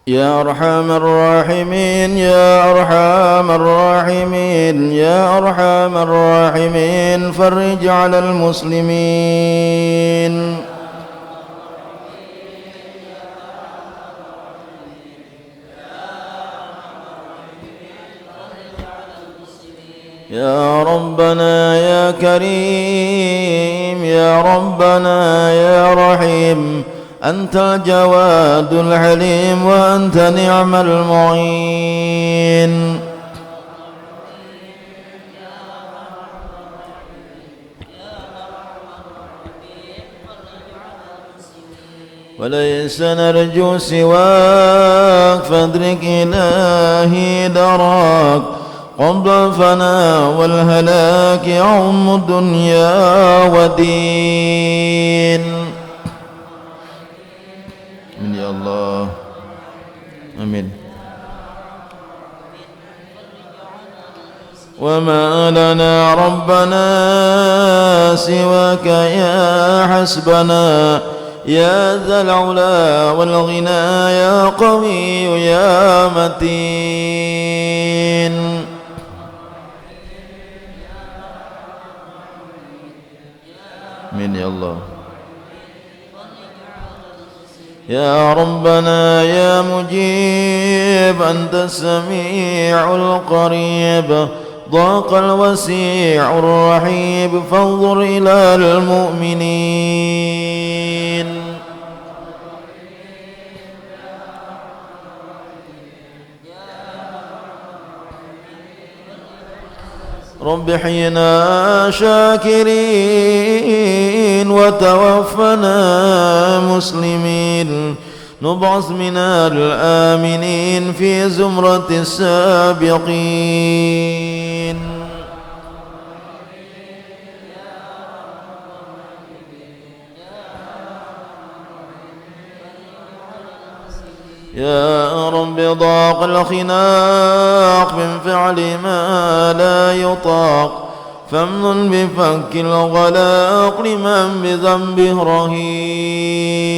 يا أرحم الراحمين يا أرحم الراحمين يا أرحم الراحمين فرج على المسلمين. يا ربنا يا كريم يا ربنا يا رحيم أنت الجواد الحليم وأنت نعم المعين. وليس نرجو سواك فادرك إلهي دراك قبل الفناء والهلاك يعم الدنيا ودين. آمين يا الله آمين. وما لنا ربنا سواك يا حسبنا يا ذا العلا والغنى يا قوي يا متين. آمين يا الله. يا ربنا يا مجيب أنت السميع القريب ضاق الوسيع الرحيب فانظر إلى المؤمنين. رب احينا شاكرين وتوفنا مسلمين نبعث من الآمنين في زمرة السابقين. يا رب ضاق الخناق من فعل ما لا يطاق فامنن بفك الغلاق لمن بذنبه رهين.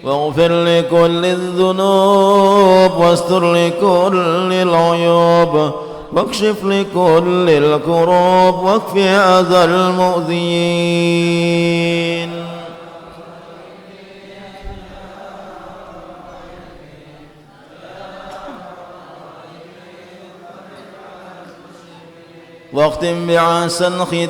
واغفر لكل الذنوب واستر لكل العيوب واكشف لكل الكروب واكف أذى المؤذين. واختم بعسى ختام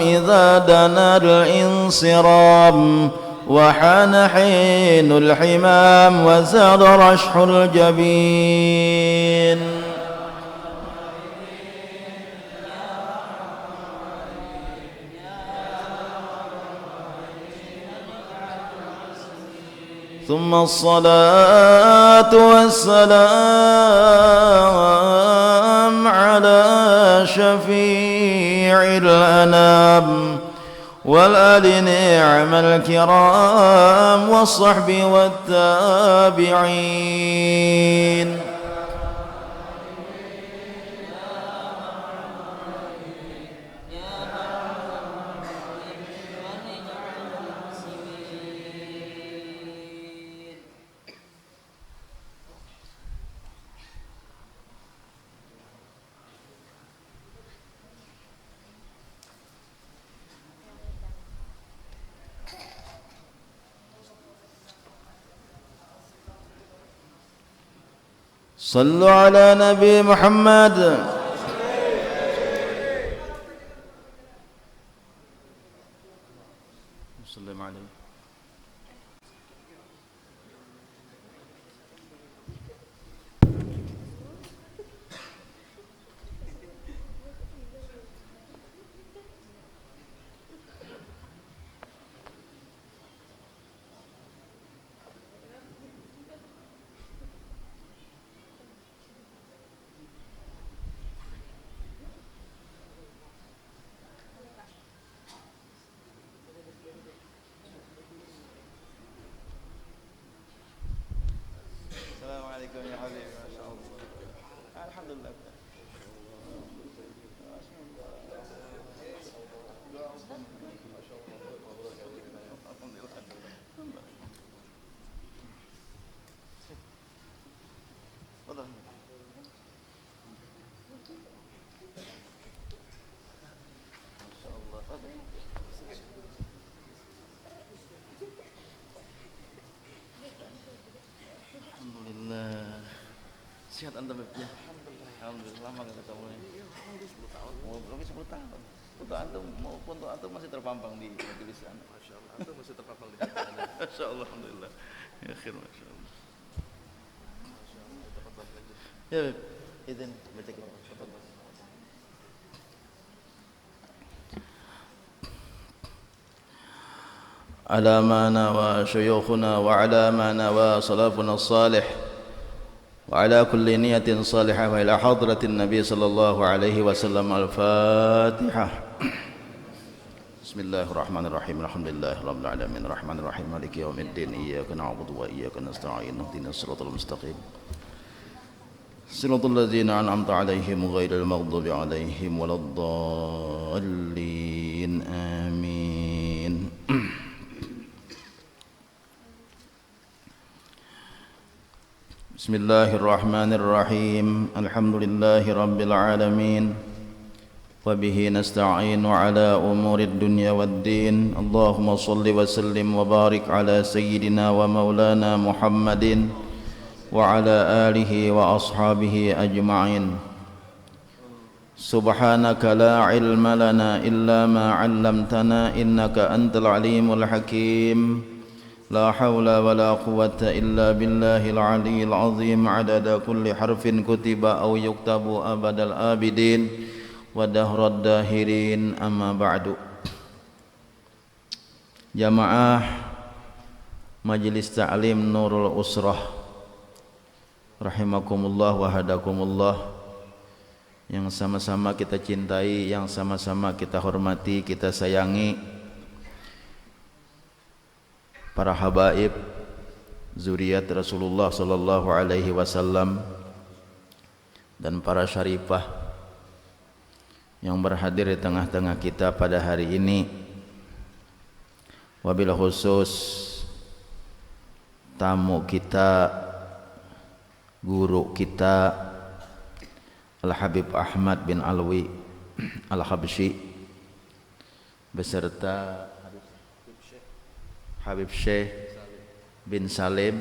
إذا دنا الانصرام وحان حين الحمام وزاد رشح الجبين. ثم الصلاة والسلام على شفيع الأنام والآل نعم الكرام والصحب والتابعين. صلوا على نبي محمد. وسلم عليه. السلام عليكم يا حبيبي. ما شاء الله الحمد لله. Alhamdulillah. Sehat antum ya? Alhamdulillah. Lama gak ketemu nih? Oh, belum 10 tahun. Foto antum masih terpampang di majelis sana. Masya Allah. Antum masih terpampang di hati Anda. Masya Allah. Alhamdulillah. Ya khair, Masya Allah. Masya Allah. Ya, izin baca kita. على ما نوى شيوخنا وعلى ما نوى سلفنا الصالح وعلى كل نية صالحة وإلى حضرة النبي صلى الله عليه وسلم. الفاتحة. بسم الله الرحمن الرحيم. الحمد لله رب العالمين الرحمن الرحيم مالك يوم الدين إياك نعبد وإياك نستعين اهدنا الصراط المستقيم صراط الذين أنعمت عليهم غير المغضوب عليهم ولا الضالين آمين. بسم الله الرحمن الرحيم. الحمد لله رب العالمين وبه نستعين على أمور الدنيا والدين. اللهم صل وسلم وبارك على سيدنا ومولانا محمد وعلى آله وأصحابه أجمعين. سبحانك لا علم لنا إلا ما علمتنا إنك أنت العليم الحكيم. لا حول ولا قوة إلا بالله العلي العظيم عدد كل حرف كتب أو يكتب أبد الآبدين ودهر الداهرين. أما بعد. Jamaah Majelis Ta'lim Nurul Usrah rahimakumullah wa hadakumullah, yang sama-sama kita cintai, yang sama-sama kita hormati, kita sayangi, para habaib zuriat Rasulullah sallallahu alaihi wasallam dan para syarifah yang berhadir di tengah-tengah kita pada hari ini. Wabil khusus tamu kita, guru kita Al-Habib Ahmad bin Alwi Al-Habsyi beserta Habib Syekh bin Salim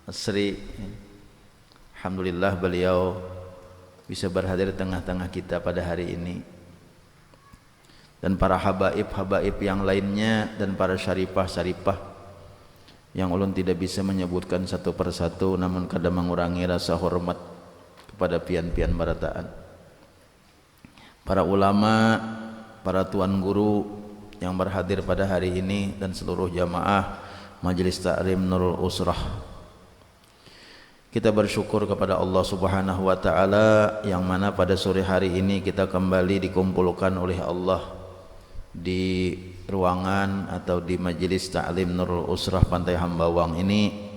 Asri. Alhamdulillah beliau bisa berhadir di tengah-tengah kita pada hari ini, dan para habaib-habaib yang lainnya dan para syarifah-syarifah yang ulun tidak bisa menyebutkan satu persatu, namun kadang mengurangi rasa hormat kepada pian-pian barataan, para ulama, para tuan guru yang berhadir pada hari ini, dan seluruh jamaah Majelis Ta'lim Nurul Usrah. Kita bersyukur kepada Allah Subhanahu wa taala yang mana pada sore hari ini kita kembali dikumpulkan oleh Allah di ruangan atau di Majelis Ta'lim Nurul Usrah Pantai Hambawang ini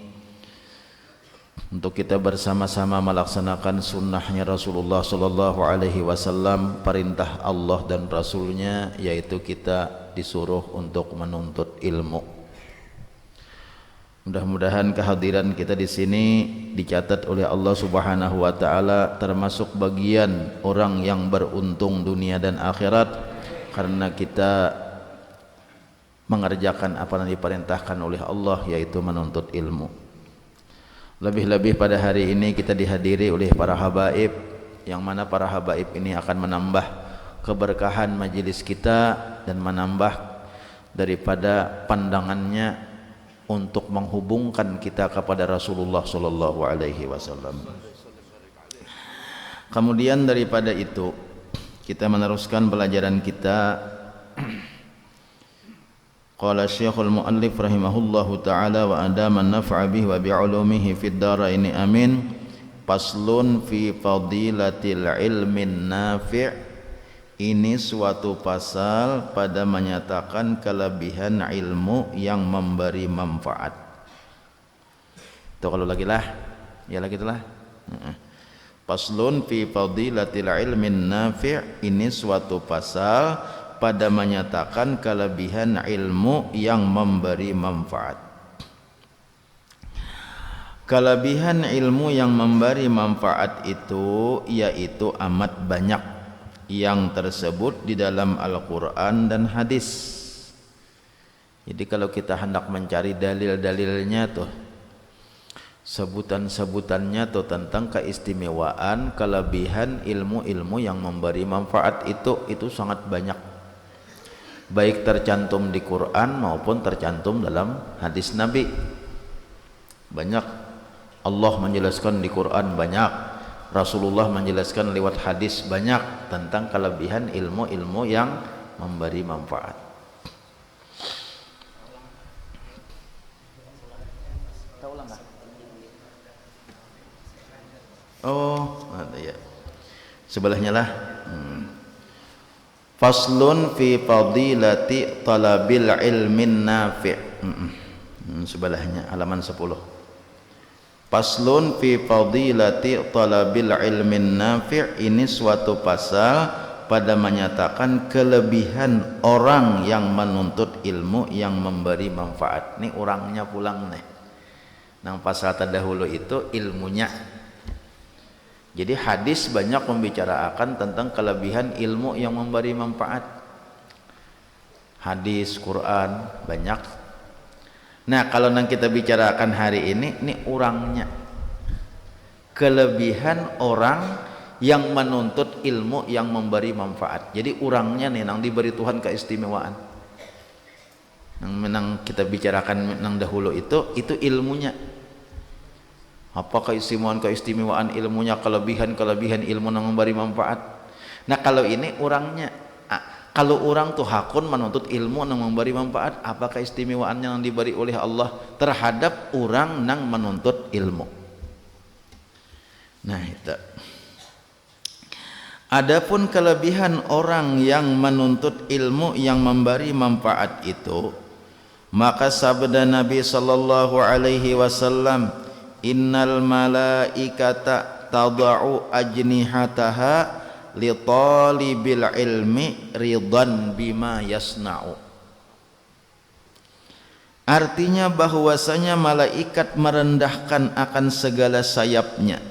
untuk kita bersama-sama melaksanakan sunnahnya Rasulullah sallallahu alaihi wasallam, perintah Allah dan Rasulnya, yaitu kita disuruh untuk menuntut ilmu. Mudah-mudahan kehadiran kita di sini dicatat oleh Allah Subhanahu wa taala termasuk bagian orang yang beruntung dunia dan akhirat, karena kita mengerjakan apa yang diperintahkan oleh Allah, yaitu menuntut ilmu. Lebih-lebih pada hari ini kita dihadiri oleh para habaib, yang mana para habaib ini akan menambah keberkahan majelis kita dan menambah daripada pandangannya untuk menghubungkan kita kepada Rasulullah sallallahu alaihi wasallam. Kemudian daripada itu kita meneruskan pelajaran kita. Qala Syekhul Muallif rahimahullahu taala wa adama an-naf'a bihi wa bi'ulumihi fid dharaini amin. Faslun fi fadilatil ilmin nafi'. Ini suatu pasal pada menyatakan kelebihan ilmu yang memberi manfaat. Itu kalau lagi lah, ya lagi itulah. Faslun fi fadilatil ilmin nafi'. Ini suatu pasal pada menyatakan kelebihan ilmu yang memberi manfaat. Kelebihan ilmu yang memberi manfaat itu yaitu amat banyak yang tersebut di dalam Al-Quran dan hadis. Jadi kalau kita hendak mencari dalil-dalilnya tuh, sebutan-sebutannya tuh tentang keistimewaan, kelebihan ilmu-ilmu yang memberi manfaat itu sangat banyak, baik tercantum di Quran maupun tercantum dalam hadis Nabi. Banyak Allah menjelaskan di Quran, banyak Rasulullah menjelaskan lewat hadis, banyak tentang kelebihan ilmu-ilmu yang memberi manfaat. Oh, ada ya. Sebelahnya lah. Faslun fi fadilati talabil ilmin nafi'. Sebelahnya halaman 10. Faslun fi fadilati talabil ilmin nafi'. Ini suatu pasal pada menyatakan kelebihan orang yang menuntut ilmu yang memberi manfaat. Ini orangnya pulang nih. Nang pasal terdahulu itu ilmunya. Jadi hadis banyak membicarakan tentang kelebihan ilmu yang memberi manfaat. Hadis, Quran banyak. Nah, kalau yang kita bicarakan hari ini orangnya. Kelebihan orang yang menuntut ilmu yang memberi manfaat. Jadi orangnya nih yang diberi Tuhan keistimewaan. Yang kita bicarakan yang dahulu itu ilmunya. Apa keistimewaan ilmunya, kelebihan ilmu yang memberi manfaat. Nah, kalau ini orangnya. Kalau orang tuh hakun menuntut ilmu yang memberi manfaat, apa keistimewaannya yang diberi oleh Allah terhadap orang yang menuntut ilmu. Nah, itu. Adapun kelebihan orang yang menuntut ilmu yang memberi manfaat itu, maka sabda Nabi sallallahu alaihi wasallam, innal malaikata tada'u ajnihataha li talibil ilmi ridan bima yasna'u. Artinya bahwasanya malaikat merendahkan akan segala sayapnya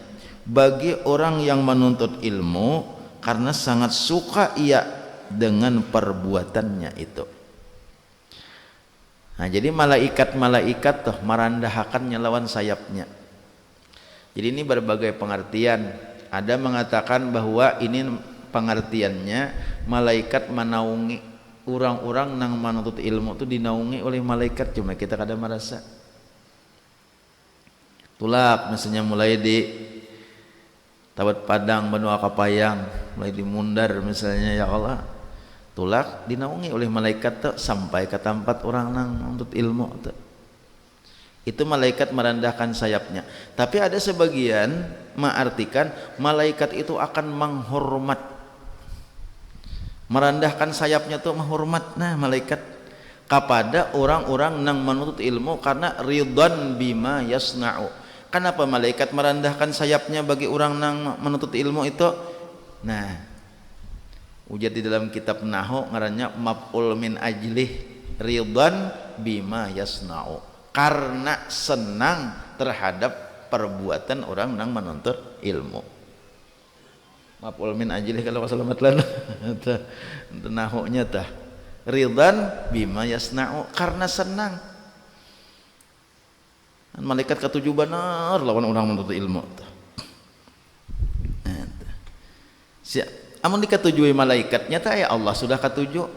bagi orang yang menuntut ilmu karena sangat suka ia dengan perbuatannya itu. Nah, jadi malaikat tuh merendahkannya lawan sayapnya. Jadi ini berbagai pengertian. Ada mengatakan bahwa ini pengertiannya malaikat menaungi orang-orang yang menuntut ilmu itu dinaungi oleh malaikat, cuma kita kadang merasa. Tulak misalnya mulai di Tawat Padang, Benua Kapayang, mulai di Mundar misalnya, ya Allah, tulak dinaungi oleh malaikat tuh sampai ke tempat orang nang menuntut ilmu tuh. Itu malaikat merendahkan sayapnya. Tapi ada sebagian mengartikan malaikat itu akan menghormat, merendahkan sayapnya tuh menghormat. Nah, malaikat kepada orang-orang yang menuntut ilmu karena ridwan bima yasna'u. Kenapa malaikat merendahkan sayapnya bagi orang yang menuntut ilmu itu? Nah, ujar di dalam kitab Nahwu ngarannya maf'ul min ajlih ridwan bima yasna'u, karena senang terhadap perbuatan orang yang menuntut ilmu. Maf'ul min ajlih kalau selamat lan nahwu-nya tah ridwan bima yasna'u, karena senang. Malaikat ketujuh benar lawan orang menuntut ilmu. Amun diketujui malaikatnya tah ya Allah sudah ketujuh.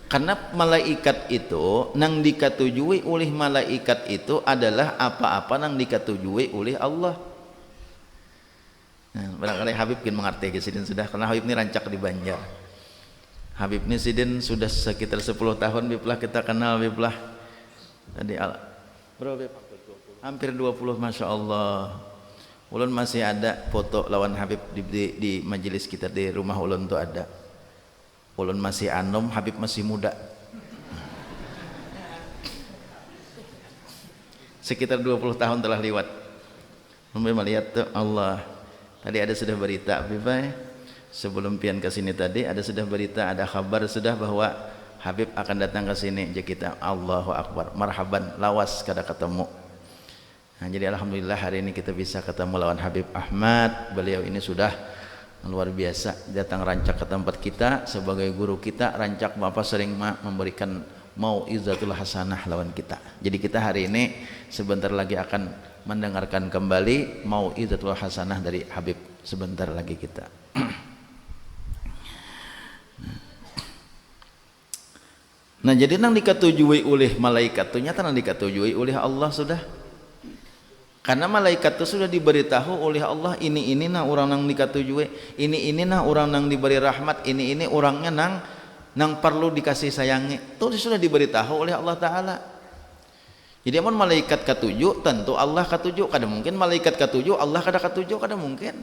Karena malaikat itu nang diketujui oleh malaikat itu adalah apa-apa nang diketujui oleh Allah. Nah, barangkali Habib kan mengerti kesidin sudah, karena Habib ini rancak di Banjar. Habib ini sidin sudah sekitar 10 tahun biplah kita kenal biplah. Tadi bro bip hampir 20, Masya Allah. Ulun masih ada foto lawan Habib di majelis kita di rumah ulun tuh ada. Ulun masih anom, Habib masih muda. Sekitar 20 tahun telah lewat. Sampai melihat tuh Allah. Tadi ada sudah berita Habib, sebelum pian ke sini tadi ada sudah berita, ada kabar sudah bahwa Habib akan datang ke sini. Jadi kita Allahu Akbar, marhaban, lawas kada ketemu. Nah, jadi alhamdulillah hari ini kita bisa ketemu lawan Habib Ahmad. Beliau ini sudah luar biasa datang rancak ke tempat kita sebagai guru kita. Rancak Bapak sering memberikan mau'izatul hasanah lawan kita. Jadi kita hari ini sebentar lagi akan mendengarkan kembali mau'izatul hasanah dari Habib. Sebentar lagi kita. Nah, jadi nang dikatujui oleh malaikat itu nyata nang dikatujui oleh Allah sudah. Karena malaikat itu sudah diberitahu oleh Allah, ini nah orang nang dikatujui, ini nah orang nang diberi rahmat, ini orangnya nang perlu dikasih sayangi. Itu sudah diberitahu oleh Allah Ta'ala. Jadi amun malaikat katuju, tentu Allah katuju. Kada mungkin malaikat katuju, Allah kada katuju, kada mungkin.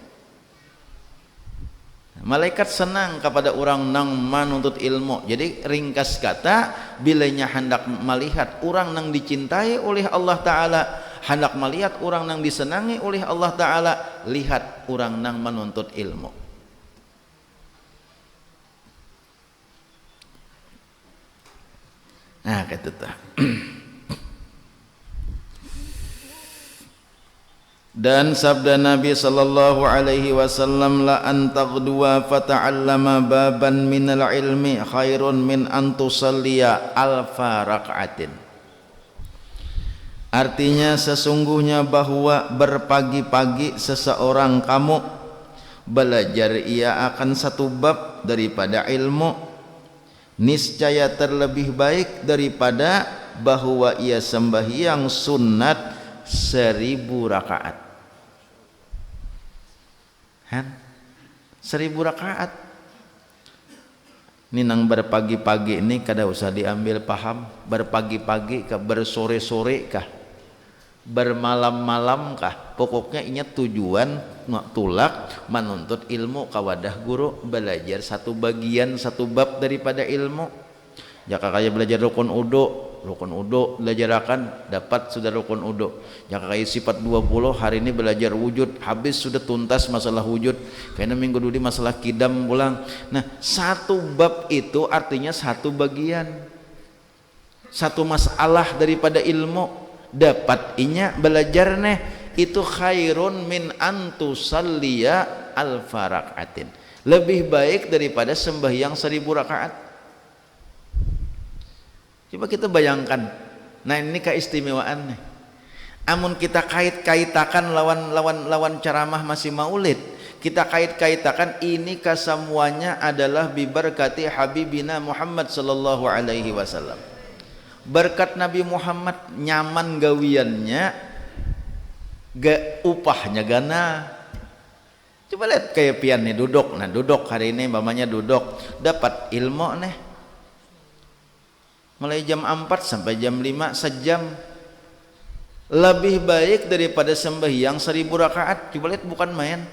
Malaikat senang kepada orang nang menuntut ilmu. Jadi ringkas kata, bilanya hendak melihat orang nang dicintai oleh Allah Ta'ala, hendak melihat orang nang disenangi oleh Allah Ta'ala, lihat orang nang menuntut ilmu. Nah, kata tuh. Dan sabda Nabi sallallahu alaihi wasallam, la antaghdua fata'allama baban minal ilmi khairun min antusalliya alfa rak'atin. Artinya sesungguhnya bahwa berpagi-pagi seseorang kamu belajar ia akan satu bab daripada ilmu, niscaya terlebih baik daripada bahwa ia sembahyang sunat 1000 rakaat. 1000 rakaat. Ini nang berpagi-pagi ini kada usah diambil paham, berpagi-pagi kah, bersore-sore kah, bermalam-malam kah, pokoknya ingat tujuan tulak menuntut ilmu kawadah guru, belajar satu bagian satu bab daripada ilmu. Jaka kaya belajar rukun udu belajar dapat sudah rukun udu. Jaka kaya sifat 20 hari ini belajar wujud, habis sudah tuntas masalah wujud. Karena minggu dulu masalah kidam pulang. Nah, satu bab itu artinya satu bagian, satu masalah daripada ilmu. Dapat inya belajar neh itu khairun min antusalliya alfa rak'atin. Lebih baik daripada sembahyang 1000 rakaat. Coba kita bayangkan. Nah, ini keistimewaan nih. Amun kita kait-kaitakan lawan ceramah masih maulid, kita kait-kaitakan ini kesemuanya adalah biberkati Habibina Muhammad sallallahu alaihi wasallam. Berkat Nabi Muhammad nyaman gawiannya, upahnya gana. Coba lihat kayak pian nih duduk. Nah, duduk hari ini mamanya duduk dapat ilmu nih. Mulai jam 4 sampai jam 5 sejam. Lebih baik daripada sembahyang 1000 rakaat. Coba lihat, bukan main.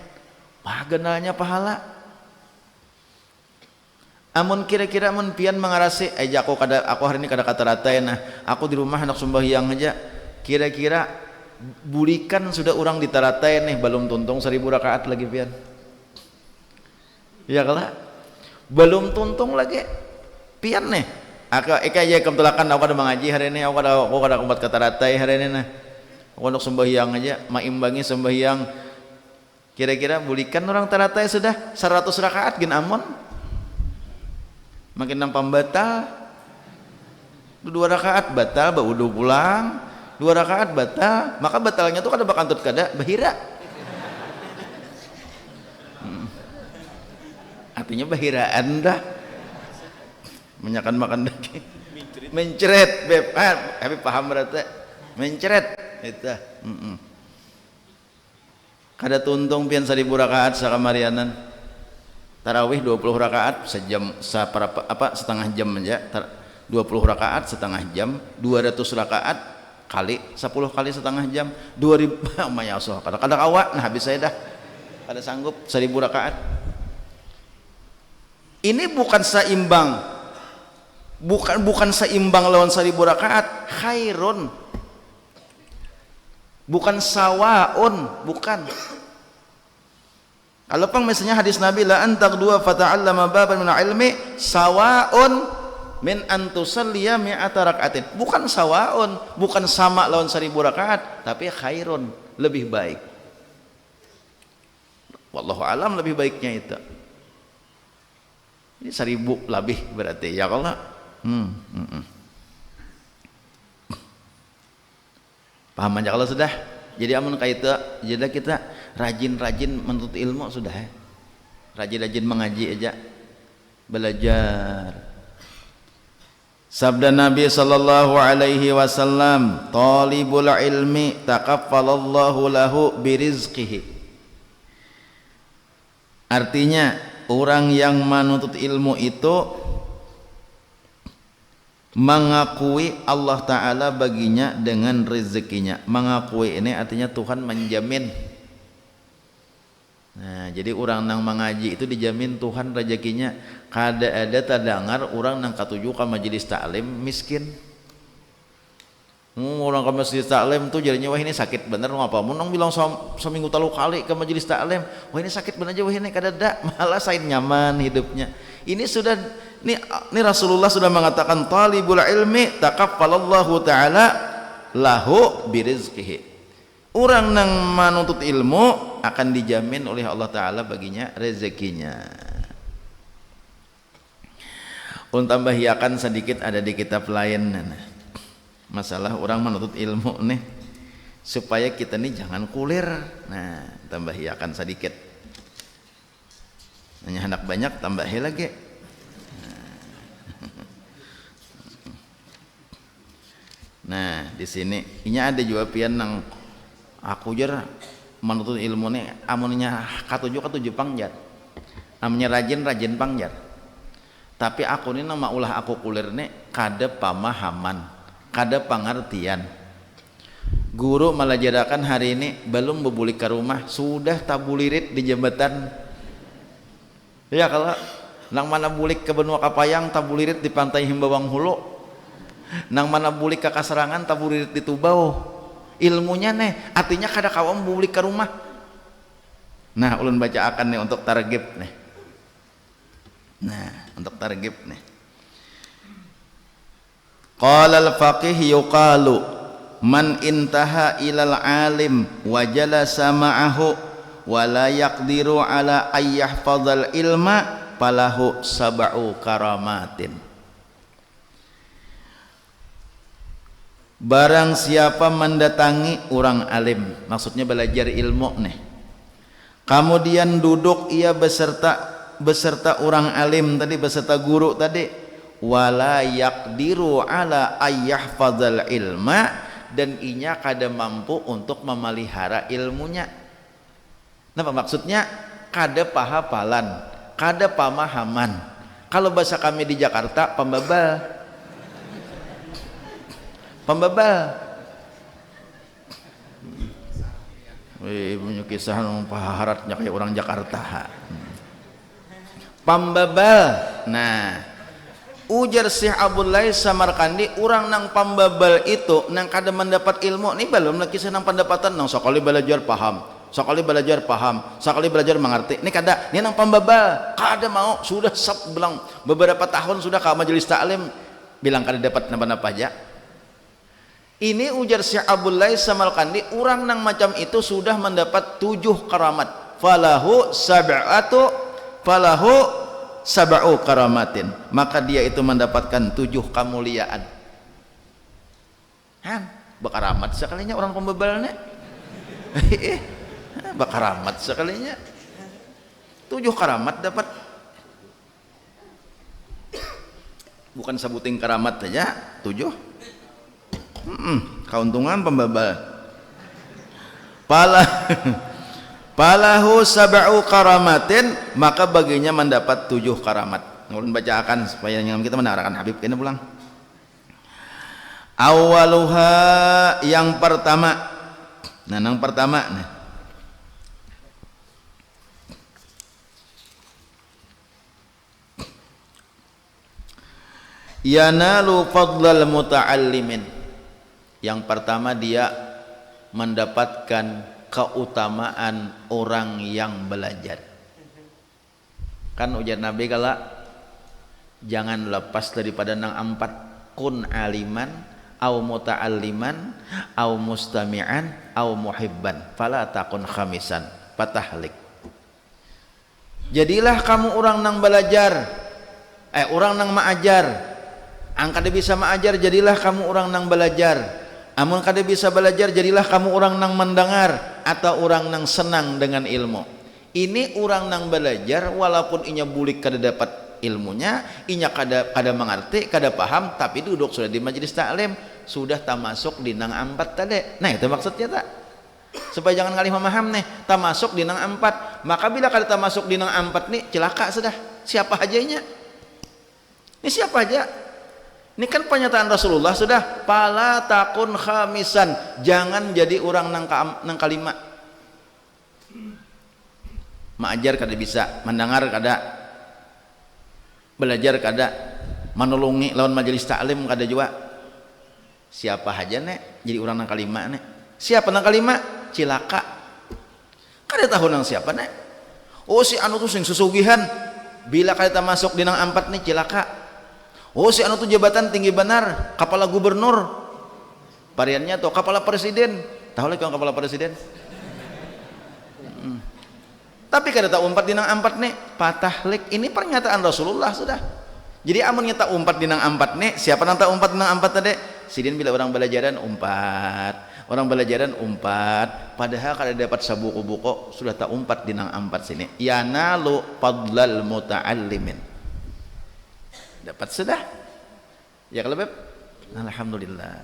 Gananya pahala. Amun kira-kira amun pian mengarasi, aku hari ini kada kata rata ya, nah aku di rumah hendak sembahyang aja. Kira-kira bulikan sudah orang ditaratain nih, belum tuntung 1000 rakaat lagi pian. Ya kalah. Belum tuntung lagi pian nih. Aku aja kebetulan aku ada mengaji hari ini, aku ada kumpat kata ratai hari ini nah. Aku untuk sembahyang aja, maimbangi sembahyang. Kira-kira bulikan orang taratai sudah 100 rakaat gin amon. Makin nampak batal. 2 rakaat batal, baudu pulang. 2 rakaat batal, maka batalnya tuh kada bakantut kada bahira. Artinya bahiraan dah. Menyakan makan daging mencret beb, tapi paham berarti mencret itu kada tuntung pian 1000 rakaat sakamarianan. Tarawih 20 rakaat sejam setengah jam aja, 20 rakaat setengah jam, 200 rakaat kali 10 kali setengah jam, 2000 mayasah kada awak. Nah, habis saya dah kada sanggup 1000 rakaat. Ini bukan seimbang, bukan seimbang lawan 1000 rakaat, khairun, bukan sawaun, bukan. Kalau pang misalnya hadis Nabi la antaq dua fata'allama baban min ilmi sawaun min antusalliya mi'ata rakaatin, bukan sawaun, bukan sama lawan 1000 rakaat, tapi khairun, lebih baik. Wallahu alam lebih baiknya itu. Ini 1000 lebih berarti ya kalau paham aja kalau sudah. Jadi amun kaita jadi kita rajin-rajin menuntut ilmu sudah ya. Rajin-rajin mengaji aja, belajar. Sabda Nabi sallallahu alaihi wasallam, talibul ilmi takaffalallahu lahu birizqihi. Artinya orang yang menuntut ilmu itu mengakui Allah Ta'ala baginya dengan rezekinya. Mengakui ini artinya Tuhan menjamin. Nah, jadi orang nang mengaji itu dijamin Tuhan rezekinya. Kada ada tadangar orang nang katuju ka majelis taklim miskin. Orang ke majelis taklim tuh jadinya wah ini sakit bener ngapa mun nang bilang seminggu 3 kali ke majelis taklim, wah ini sakit bener aja wah ini kada ada, malah sain nyaman hidupnya. Ini sudah ini Rasulullah sudah mengatakan talibul ilmi takaffalallahu ta'ala lahu birizqihi. Orang nang menuntut ilmu akan dijamin oleh Allah Ta'ala baginya rezekinya. Untuk tambah hiakan sedikit ada di kitab lain masalah orang menuntut ilmu nih supaya kita nih jangan kulir. Nah tambah hiakan sedikit, hanya anak banyak tambah lagi. Nah di sini ini ada juga pian nang aku jar menuntut ilmu nih amunnya katuju pangjar, amunnya rajin pangjar. Tapi aku nih nama ulah aku kulir nih kada pamahaman, kada pengertian. Guru melajarakan hari ini belum bebulik ke rumah sudah tabulirit di jembatan. Ya kalau nang mana bulik ke benua Kapayang tabulirit di pantai Himbawang Hulu. Nang mana bulik ke Kaserangan tabulirit di Tubau. Ilmunya nih artinya kada kawam bulik ke rumah. Nah ulun baca akan nih untuk targib nih. Nah untuk targib nih. Qala al-faqih yuqalu man intaha ilal alim wa jalasa ma'ahu wa la yaqdiru ala ayyahfadzal ilma falahu sab'u karamatin. Barang siapa mendatangi orang alim, maksudnya belajar ilmu nih, kemudian duduk ia beserta orang alim tadi, beserta guru tadi, wala yaqdiru ala ayyahfadzal ilma, dan inya kada mampu untuk memelihara ilmunya. Apa maksudnya? Kada pahapalan, kada pamahaman. Kalau bahasa kami di Jakarta pembabal. Wih, punya kisah paharatnya kayak orang Jakarta. Pembabal. Nah, ujar Syekh Abdullah Samarkandi, orang nang pembabal itu nang kada mendapat ilmu ini belum lagi senang pendapatan nang sekali belajar paham, sekali belajar mengerti. Ini kada, ini nang pembabal, kada mau sudah bilang beberapa tahun sudah ke majelis taklim bilang kada dapat napa-napa aja. Ini ujar Syekh Abdullah Samarkandi, orang nang macam itu sudah mendapat 7 karamat. Falahu sab'u karamatin, maka dia itu mendapatkan 7 kemuliaan. Han, bakaramat sekalinya orang pembebalnya. Bakaramat sekalinya. 7 karamat dapat. Bukan sebutin karamat saja, 7. Keuntungan pembabal. Palahu sab'u karamatin, maka baginya mendapat 7 karamat. Ulun bacakan supaya yang kita mendengarkan Habib kena pulang. Awaluha, yang pertama. Nah, yang pertama nih. Yanalu fadlal muta'allimin. Yang pertama dia mendapatkan keutamaan orang yang belajar. Kan ujar Nabi kala Jangan lepas daripada nang empat, kun aliman au muta'alliman au mustami'an au muhibban fala takun khamisan patahlik. Jadilah kamu orang nang belajar, orang nang maajar. Angkade bisa maajar, jadilah kamu orang nang belajar. Amun kada bisa belajar, jadilah kamu orang nang mendengar atau orang nang senang dengan ilmu. Ini orang nang belajar walaupun inya bulik kada dapat ilmunya, inya kada mengerti, kada paham, tapi duduk sudah di majelis taklim, sudah termasuk di nang empat tadi. Nah itu maksudnya tak? Supaya jangan ngalih memaham nih, termasuk di nang empat. Maka bila kada termasuk di nang empat nih, celaka sudah. Siapa aja nya? Ini siapa aja? Ini kan pernyataan Rasulullah sudah, pala takun khamisan, jangan jadi orang nang kalima. Maajar kada bisa, mendengar kada, belajar kada, menolongi lawan majelis taklim kada juga. Siapa aja nek jadi orang nang kalima nek? Siapa nang kalima? Cilaka. Kada tahu nang siapa nek? Oh si anu tuh sing susugihan, bila kada masuk di nang empat nih cilaka. Oh si anu tuh jabatan tinggi benar, kepala gubernur, variannya tuh kepala presiden. Tahu lagi kalau kepala presiden? Tapi kada tak umpat dinang empat nih, patahlik. Ini pernyataan Rasulullah sudah. Jadi amun nyata umpat dinang empat nih, siapa nang tak umpat dinang empat tadi? Sidin bila orang belajaran umpat, orang belajaran umpat. Padahal kada dapat sabuku-buku sudah tak umpat dinang empat sini. Yanalu fadlal muta'allimin. Dapat sudah ya kalau beb, alhamdulillah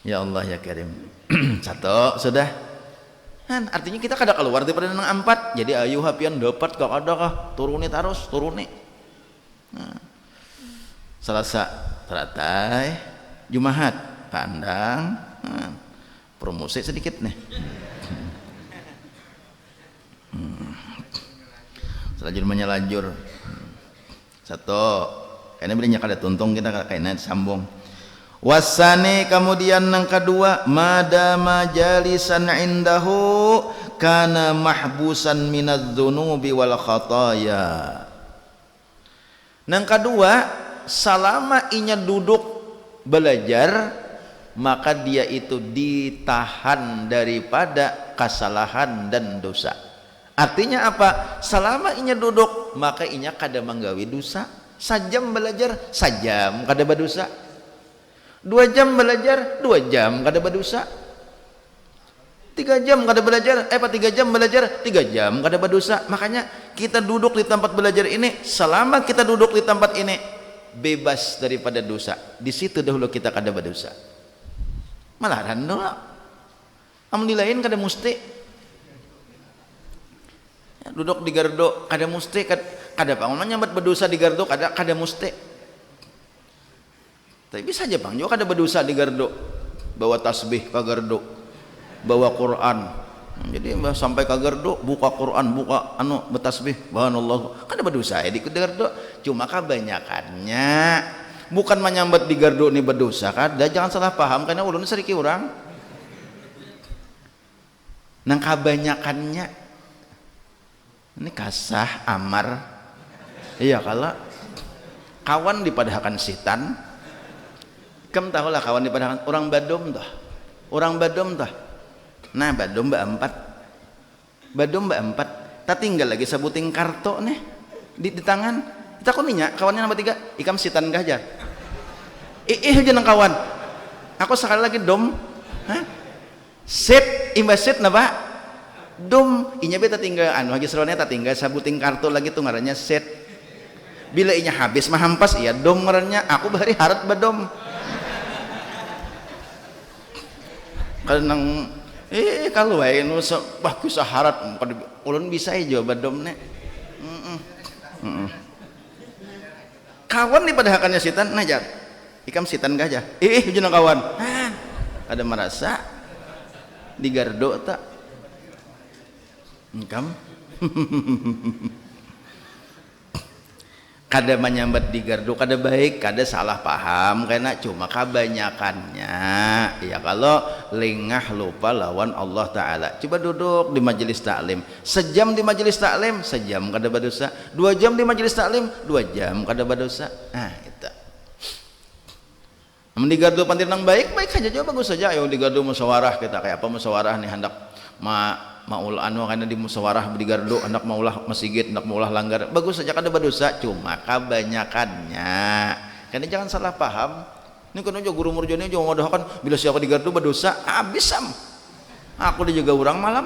ya Allah ya Karim. Satu sudah kan, artinya kita kada keluar daripada nang empat. Jadi ayo hapian dapat kok ada kah turuni terus turuni. Nah, Selasa teratai Jumahat kandang, promosi sedikit nih. Selanjutnya lanjur satu karena belinya kada tuntung kita kayaknya sambung. Wasani kemudian yang kedua, madama jalisan indahu kana mahbusan minadz-dzunubi wal khataya. Yang kedua, selama inya duduk belajar maka dia itu ditahan daripada kesalahan dan dosa. Artinya apa? Selama inya duduk maka inya kada menggawi dosa. Sajam belajar, sajam kada berdosa. 2 jam belajar, 2 jam kada berdosa. 3 jam kada belajar, 3 jam belajar, 3 jam kada berdosa. Makanya kita duduk di tempat belajar ini, selama kita duduk di tempat ini bebas daripada dosa. Di situ dahulu kita kada berdosa. Malahan dulu. Amun di lain kada mesti. Duduk di gardo kada mesti, kada pangun nyambat berdosa di gardo kada mesti. Tapi bisa aja pang juga kada berdosa di gardo, bawa tasbih ke gardo, bawa Quran. Jadi sampai ke gardo buka Quran, buka anu bertasbih, subhanallah, kada berdosa di gardo. Cuma kebanyakannya bukan menyambat di gardo ini berdosa kada, jangan salah paham karena ulun seriki orang. Nang kebanyakannya ini kasah amar, iya kalau kawan dipadahkan setan, kamu tahu lah kawan dipadahkan orang badom dah, nah badom empat, tak tinggal lagi sebutin kartu nih di tangan, kita kok minyak kawannya nomor 3, ikam setan gajar, aja nang kawan, aku sekali lagi dom, set imbas set napa? Dom inya beta tinggal anu lagi seronnya tak tinggal sabuting kartu lagi tuh ngarannya set. Bila inya habis mah hampas iya dom ngarannya, aku bari harat badom. Karena kalau wae nu bah kisah harat ulun bisa aja badom nek. Kawan nih padahakannya setan najar. Ikam setan gajah. Jeung kawan. Ada merasa di gardo tak engkam kada menyambat di gardu kada baik, kada salah paham karena cuma kebanyakannya ya kalau lengah lupa lawan Allah Ta'ala. Coba duduk di majelis taklim sejam, di majelis taklim sejam kada berdosa, 2 jam di majelis taklim 2 jam kada berdosa. Nah itu di gardu pantir nang baik aja, coba bagus saja. Ayo di gardu musyawarah kita kayak apa musyawarah nih hendak maulah anu karena di musyawarah di gardu hendak maulah masjid, hendak maulah langgar bagus saja kada berdosa, cuma kebanyakannya karena jangan salah paham. Ini kan aja guru murjani aja ngodohakan bila siapa di gardu berdosa habis sam aku dijaga orang malam.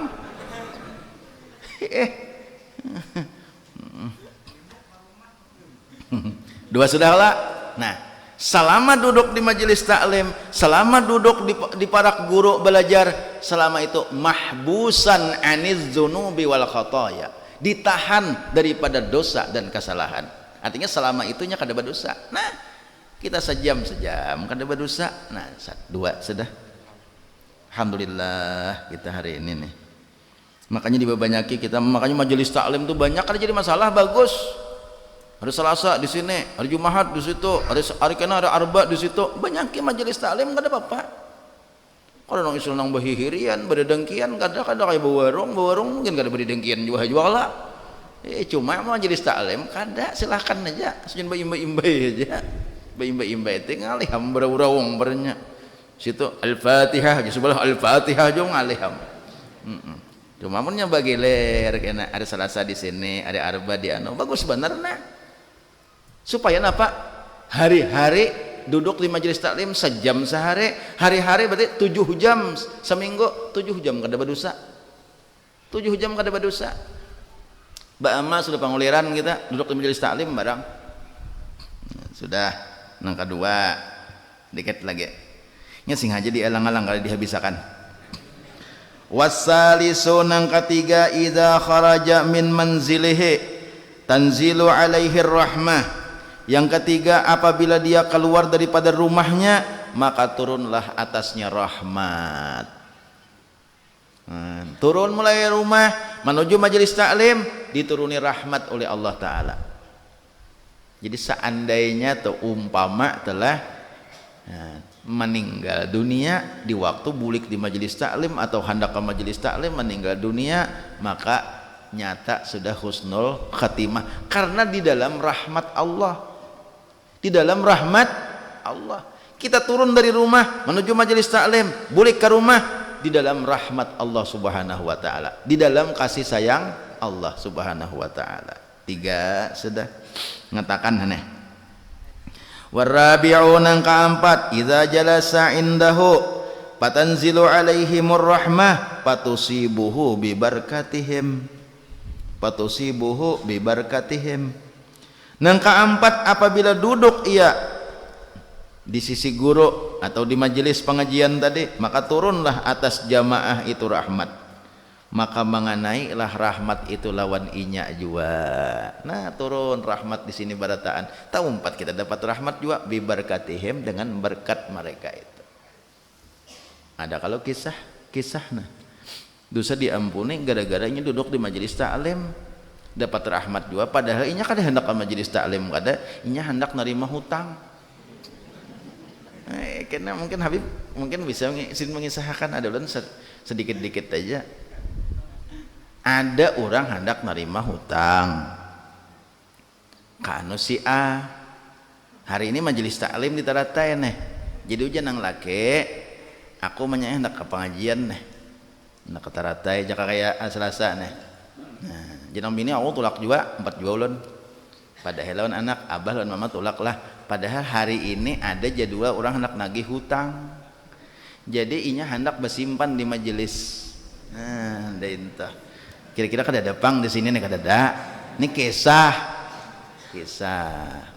Dua sudahlah. Nah selama duduk di majelis taklim, selama duduk di parak guru belajar, selama itu mahbusan aniz dzunubi wal khataya, ditahan daripada dosa dan kesalahan. Artinya selama itunya kada berdosa. Nah kita sejam kada berdosa. Nah 2 sudah alhamdulillah kita hari ini nih. Makanya dibanyaki kita, makanya majelis taklim tuh banyak kada jadi masalah, bagus. Hari Selasa di sini, hari Jumat di situ, hari kena ada Arba di situ, banyak majelis taklim kada apa-apa. Kalau nang isul nang bahihirian, badadengkian, kada kayak bawarung mungkin kada badadengkian jual lah. Cuma majelis taklim kada, silahkan aja, sejen imbai aja, imbai itu ngaliham berawang bernya. Situ Al-Fatihah, sebelah Al-Fatihah jong ngaliham. Cuma munnya bagiler kena ada Selasa di sini, ada Arba di anu, bagus bener nah. Supaya apa? Hari-hari duduk di majelis taklim sejam sehari, hari-hari berarti 7 jam seminggu, 7 jam kada berdosa, 7 jam kada berdosa. Mbak Amma sudah penguliran kita duduk di majelis taklim barang. Sudah nang kedua dikit lagi nya sing aja dielang-elang kali dihabisakan. Wassalisu nang ketiga idza kharaja min manzilihi tanzilu alaihi rahmah. Yang ketiga apabila dia keluar daripada rumahnya maka turunlah atasnya rahmat. Turun mulai rumah menuju majelis taklim dituruni rahmat oleh Allah Ta'ala. Jadi seandainya atau umpama telah meninggal dunia di waktu bulik di majelis taklim atau hendak ke majelis taklim meninggal dunia, maka nyata sudah husnul khatimah karena di dalam rahmat Allah. Di dalam rahmat Allah kita turun dari rumah menuju majelis taklim, bulik ke rumah di dalam rahmat Allah Subhanahu wa Ta'ala, di dalam kasih sayang Allah Subhanahu wa Ta'ala. 3 sudah ngatakan aneh. Warabi'un yang keempat idza jalasa indahu patanzilu alaihimur rahmah patusibuhu bibarakatihim, patusibuhu bibarakatihim. Yang keempat apabila duduk ia di sisi guru atau di majelis pengajian tadi, maka turunlah atas jamaah itu rahmat, maka mengenailah rahmat itu lawan inya jua. Nah turun rahmat di sini barataan. Tahu 4 kita dapat rahmat juga bibarakatihim dengan berkat mereka itu. Ada kalau kisah nah dosa diampuni gara-garanya duduk di majelis taklim, dapat rahmat juga padahal inya kada hendak ke majelis taklim, kada inya hendak nerima hutang. Karena mungkin Habib mungkin bisa mengisahkan ada ulan sedikit-dikit aja. Ada orang hendak nerima hutang kanu si A, hari ini majelis taklim ditaratai nih, jadi ujian nang laki aku menyayang hendak ke pengajian nih, hendak ke taratai jaka kayak Selasa nih. Nah jenang bini aku tulak juga 4 juga ulun, padahal lawan anak abah lawan mama tulak lah, padahal hari ini ada jadwal orang hendak nagih hutang, jadi inya hendak bersimpan di majelis. Nah entah kira-kira kada ada pang di sini nih, kada ada. Ini kisah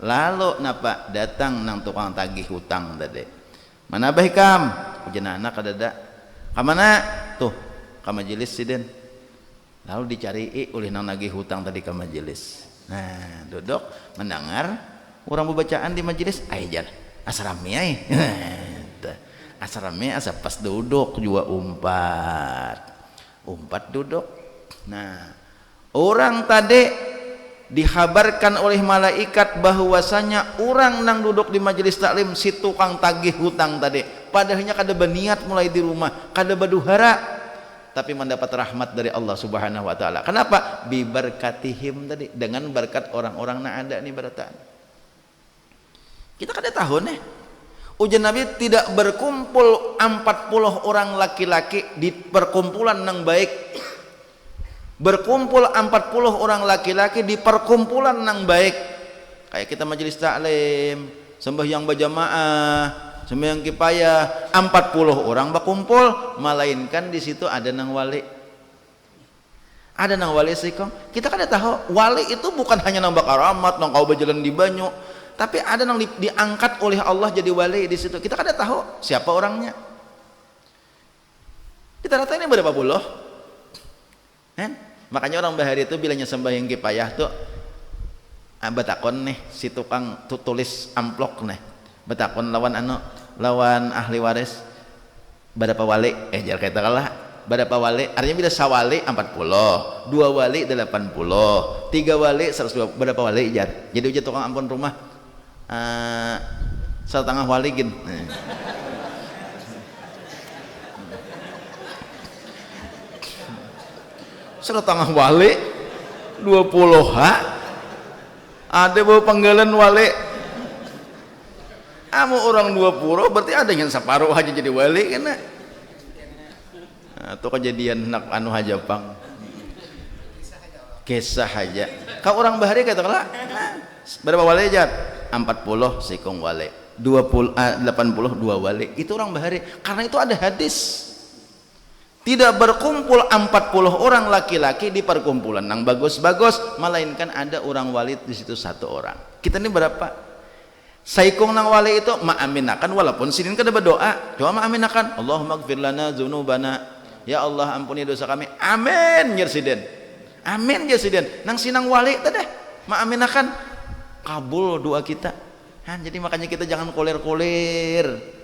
lalu napa datang nang tukang tagih hutang tadi, mana abah ikam jenah anak kada ada, kamana tuh ka majelis siden. Lalu dicari oleh nang nagih hutang tadi ke majelis. Nah duduk mendengar orang bacaan di majelis, ajar asrami ai. Asrami asa pas duduk juga umpat duduk. Nah orang tadi Dikhabarkan oleh malaikat bahwasanya orang nang duduk di majelis taklim si tukang tagih hutang tadi padahalnya kada berniat mulai di rumah, kada baduhara, tapi mendapat rahmat dari Allah Subhanahu wa taala. Kenapa? Biberkatihim tadi, dengan berkat orang-orang yang ada nih barataan. Kita kada tahu nih. Ujian Nabi tidak berkumpul 40 orang laki-laki di perkumpulan yang baik. Berkumpul 40 orang laki-laki di perkumpulan yang baik. Kayak kita majelis taklim, sembahyang berjamaah, sembahyang kifayah, 40 orang berkumpul, melainkan di situ ada nang wali. Ada nang wali sih kong. Kita kan tahu wali itu bukan hanya nang bakaramat, nang kau berjalan di banyu, tapi ada nang diangkat oleh Allah jadi wali di situ. Kita kan tahu siapa orangnya. Kita rata ini berapa puluh? Makanya orang bahari itu bilanya sembahyang kifayah tuh betakon nih si tukang tulis amplok nih betakon lawan ahli waris berapa wali jar kata kalah berapa wali artinya bila sawali 40 dua wali 80 tiga wali 120 berapa wali jar jadi ujar tukang ampun rumah setengah wali gin setengah wali 20 ha ada bawa panggilan wali amu orang 20 berarti ada yang separuh aja jadi wali kan itu kejadian nak anu aja bang kisah aja kau orang bahari kata kala berapa wali aja 40 sikong wali 80 wali itu orang bahari karena itu ada hadis tidak berkumpul 40 orang laki-laki di perkumpulan yang bagus-bagus melainkan ada orang wali di situ satu orang. Kita ini berapa? Saikung nang wali itu ma'aminakan walaupun sidin kada berdoa doa ma'aminakan Allahumma gfir lana dzunubana ya Allah ampuni dosa kami amin yer sidin amin yer sidin nang sinang wali teh ma'aminakan kabul doa kita jadi makanya kita jangan koler-koler.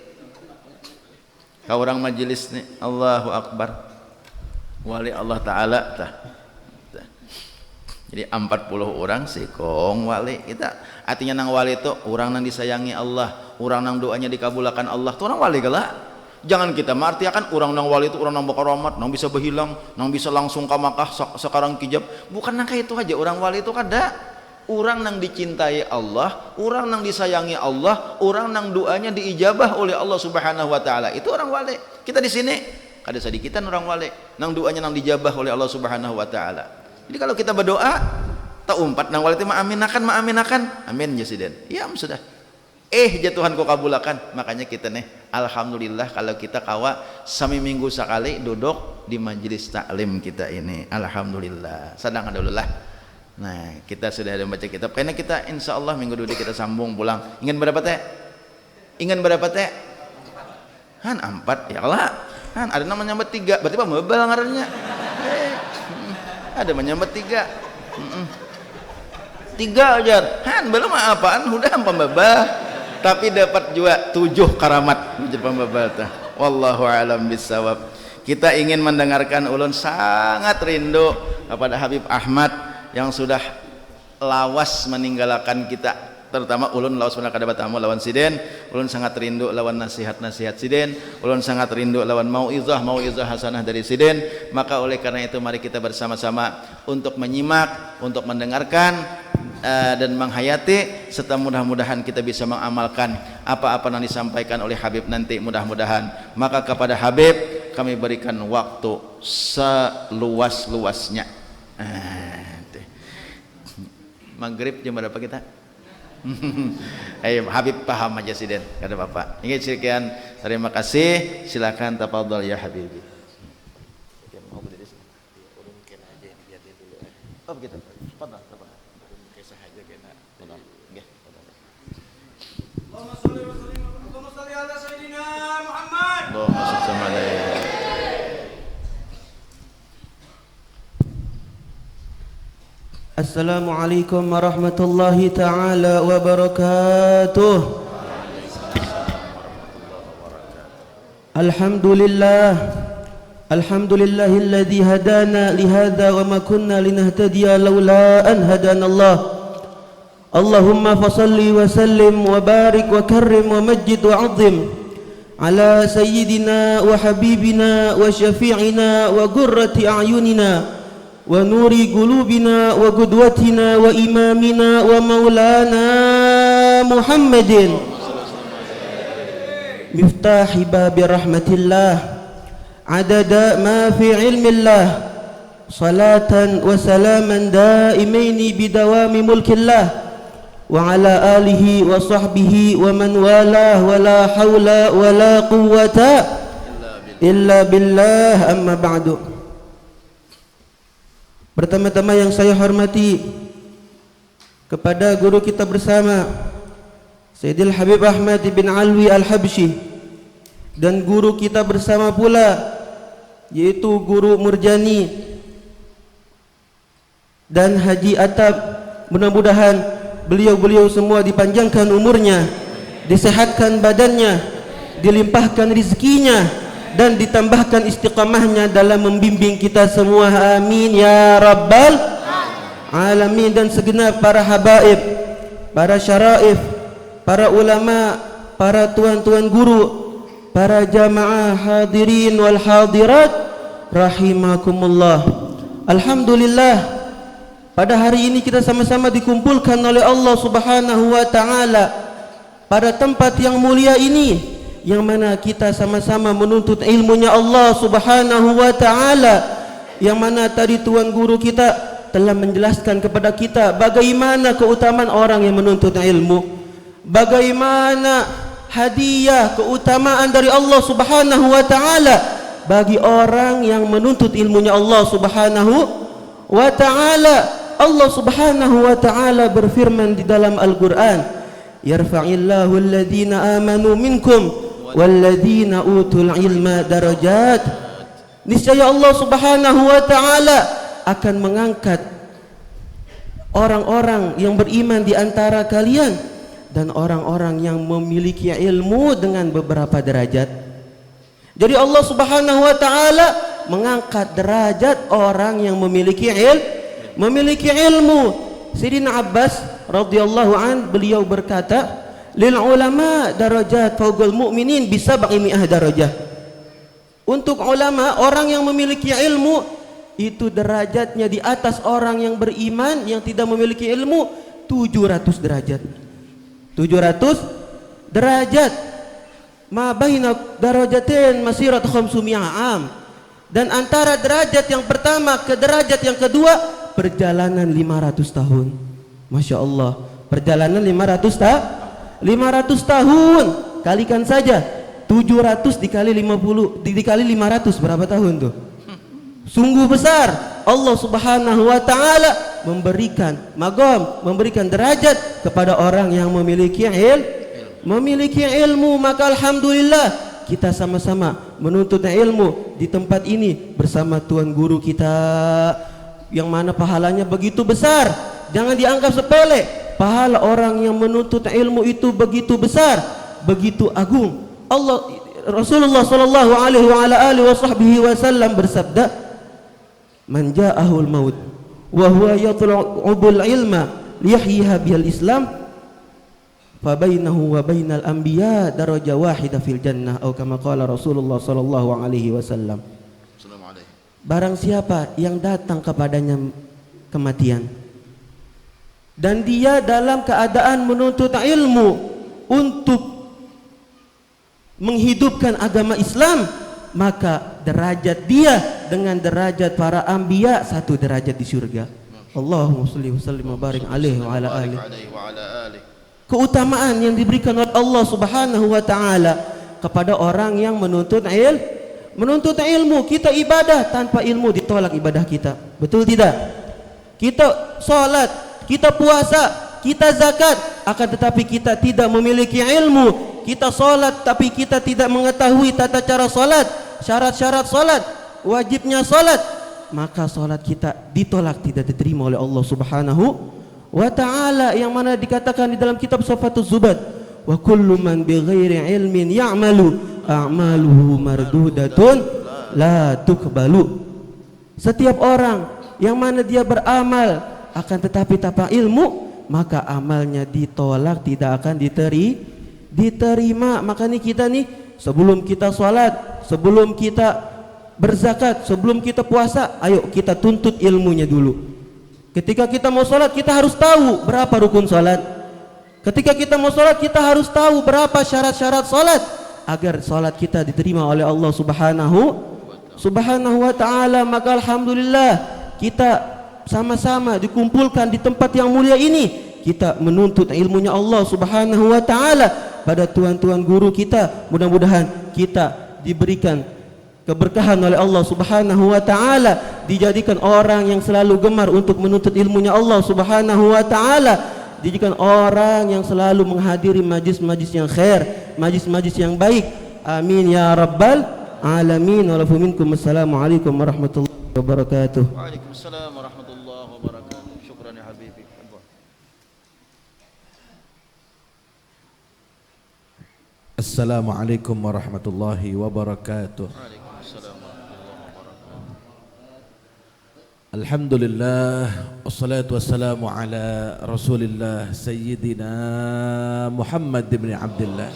Kau orang majelis nih Allahu Akbar wali Allah Ta'ala jadi 40 orang sikong wali kita artinya nang wali itu orang nang disayangi Allah orang nang doanya dikabulkan Allah itu orang wali kala jangan kita mengartikan orang nang wali itu orang nang bakaramat nang bisa berhilang nang bisa langsung ke Makkah sekarang kijab bukan nang kayak itu aja orang wali itu kada orang nang dicintai Allah, orang nang disayangi Allah, orang nang doanya diijabah oleh Allah Subhanahu wa taala. Itu orang wali. Kita di sini kada sedikitan orang wali, nang doanya nang dijabah oleh Allah Subhanahu wa taala. Jadi kalau kita berdoa, tak umpat nang wali itu ma'aminakan. Amin ya sidin. Ya sudah. Ya Tuhan kau kabulakan. Makanya kita nih alhamdulillah kalau kita kawa sami minggu sekali duduk di majelis taklim kita ini. Alhamdulillah. Sadang dulu lah. Nah kita sudah ada membaca kitab karena kita insya Allah minggu depan kita sambung pulang. Ingin berapa teh? Ingin berapa teh? 4 ya Allah ada namanya nyambat 3 berarti apa mebal ngarannya ada menyambat 3 ajar belum apaan udah pembebal tapi dapat juga 7 karamat menjadi pembebal teh wallahu alam bisawab. Kita ingin mendengarkan ulun sangat rindu kepada Habib Ahmad yang sudah lawas meninggalkan kita terutama ulun lawas pernah kada batamu lawan siden ulun sangat rindu lawan nasihat-nasihat siden ulun sangat rindu lawan mauizah hasanah dari siden maka oleh karena itu mari kita bersama-sama untuk menyimak untuk mendengarkan dan menghayati serta mudah-mudahan kita bisa mengamalkan apa-apa yang disampaikan oleh Habib nanti mudah-mudahan maka kepada Habib kami berikan waktu seluas-luasnya maghrib jam berapa kita? Ayo Habib paham aja siden kada apa-apa. Ini sekian terima kasih silakan tafadhol ya Habibi. Oh begitu. Tafadhol. Kisah aja kena. Nggih. Allahumma shalli ala sayyidina Muhammad. Allahumma shalli alaihi. Assalamualaikum warahmatullahi ta'ala wabarakatuh. Alhamdulillah Alhamdulillahilladzi hadana lihadza wa ma kunna linahtadiya laula an hadanallah. Allahumma fasalli wa sallim wa barik wa karrim wa majjid wa 'azzim ala sayyidina wa habibina wa syafi'ina wa qurrati a'yunina wa nuri qulubina wa qudwatina wa imamina wa maulana Muhammadin miftahi babi rahmatillah adada ma fi ilmillah salatan wa salaman daimaini bidawami mulkillah wa ala alihi wa sahbihi wa man walah wa la hawla wa la quwwata illa billah amma ba'du. Pertama-tama yang saya hormati kepada guru kita bersama Sayyidil Habib Ahmad bin Alwi Al-Habsyi, dan guru kita bersama pula yaitu Guru Murjani dan Haji Atab. Mudah-mudahan beliau-beliau semua dipanjangkan umurnya, disehatkan badannya, dilimpahkan rezekinya, dan ditambahkan istiqamahnya dalam membimbing kita semua. Amin ya rabbal alamin. Dan segenap para habaib, para syaraif, para ulama, para tuan-tuan guru, para jamaah hadirin wal hadirat rahimakumullah. Alhamdulillah, pada hari ini kita sama-sama dikumpulkan oleh Allah Subhanahu wa taala pada tempat yang mulia ini, yang mana kita sama-sama menuntut ilmunya Allah Subhanahu wa taala, yang mana tadi tuan guru kita telah menjelaskan kepada kita bagaimana keutamaan orang yang menuntut ilmu, bagaimana hadiah keutamaan dari Allah Subhanahu wa taala bagi orang yang menuntut ilmunya Allah Subhanahu wa taala. Allah Subhanahu wa taala berfirman di dalam Al-Qur'an, yarfa'illahu alladhina amanu minkum walladhina utul ilma darajat. Niscaya Allah Subhanahu wa taala akan mengangkat orang-orang yang beriman di antara kalian dan orang-orang yang memiliki ilmu dengan beberapa derajat. Jadi Allah Subhanahu wa taala mengangkat derajat orang yang memiliki ilmu. Sayyidina Abbas radhiyallahu an, beliau berkata, lil ulama darajat fawqal mu'minin bi 700 darajah. Untuk ulama, orang yang memiliki ilmu itu derajatnya di atas orang yang beriman yang tidak memiliki ilmu 700 derajat. 700 derajat. Ma baina darajatain masirat 500 am. Dan antara derajat yang pertama ke derajat yang kedua perjalanan 500 tahun. Masya Allah, perjalanan 500 tahun. Kalikan saja 700 dikali 50 dikali 500 berapa tahun tuh? Sungguh besar. Allah Subhanahu wa taala memberikan magam, memberikan derajat kepada orang yang memiliki ilmu. Maka alhamdulillah kita sama-sama menuntut ilmu di tempat ini bersama tuan guru kita, yang mana pahalanya begitu besar. Jangan dianggap sepele. Pahala orang yang menuntut ilmu itu begitu besar, begitu agung. Rasulullah sallallahu alaihi wasallam bersabda, man ja'ahul maut wa huwa yatlubul ilma liyahyiha bil islam fa bainahu wa bainal anbiya darajah wahidah fil jannah, atau kama qala Rasulullah sallallahu alaihi wasallam. Barang siapa yang datang kepadanya kematian dan dia dalam keadaan menuntut ilmu untuk menghidupkan agama Islam, maka derajat dia dengan derajat para anbiya 1 derajat di surga. Allahumma shalli wa sallim wa barik alaihi wa ala alihi. Keutamaan yang diberikan oleh Allah Subhanahu wa taala kepada orang yang menuntut ilmu. Kita ibadah, tanpa ilmu ditolak ibadah kita. Betul tidak? Kita sholat, kita puasa, kita zakat, akan tetapi kita tidak memiliki ilmu. Kita sholat tapi kita tidak mengetahui tata cara sholat, syarat-syarat sholat, wajibnya sholat, maka sholat kita ditolak, tidak diterima oleh Allah Subhanahu wa ta'ala, yang mana dikatakan di dalam kitab Safatuz Zubad, wa kullu man bighairi ilmin ya'malu a'maluhu mardudatun la tuqbalu. Setiap orang yang mana dia beramal akan tetapi tanpa ilmu, maka amalnya ditolak, tidak akan diterima. Makanya kita nih, sebelum kita sholat, sebelum kita berzakat, sebelum kita puasa, ayo kita tuntut ilmunya dulu. Ketika kita mau sholat, kita harus tahu berapa rukun sholat. Ketika kita mau sholat, kita harus tahu berapa syarat-syarat sholat, agar sholat kita diterima oleh Allah Subhanahu wa ta'ala. Maka alhamdulillah, kita sama-sama dikumpulkan di tempat yang mulia ini. Kita menuntut ilmunya Allah Subhanahu wa ta'ala pada tuan-tuan guru kita. Mudah-mudahan kita diberikan keberkahan oleh Allah Subhanahu wa ta'ala, dijadikan orang yang selalu gemar untuk menuntut ilmunya Allah Subhanahu wa ta'ala, dijadikan orang yang selalu menghadiri majlis-majlis yang khair, majlis-majlis yang baik. Amin ya rabbal alamin. Wassalamualaikum warahmatullahi wabarakatuh. Waalaikumsalam warahmatullahi wabarakatuh. Syukran ya habibi. Assalamualaikum warahmatullahi wabarakatuh. Alhamdulillah, wassalatu wassalamu ala Rasulillah Sayyidina Muhammad ibn Abdullah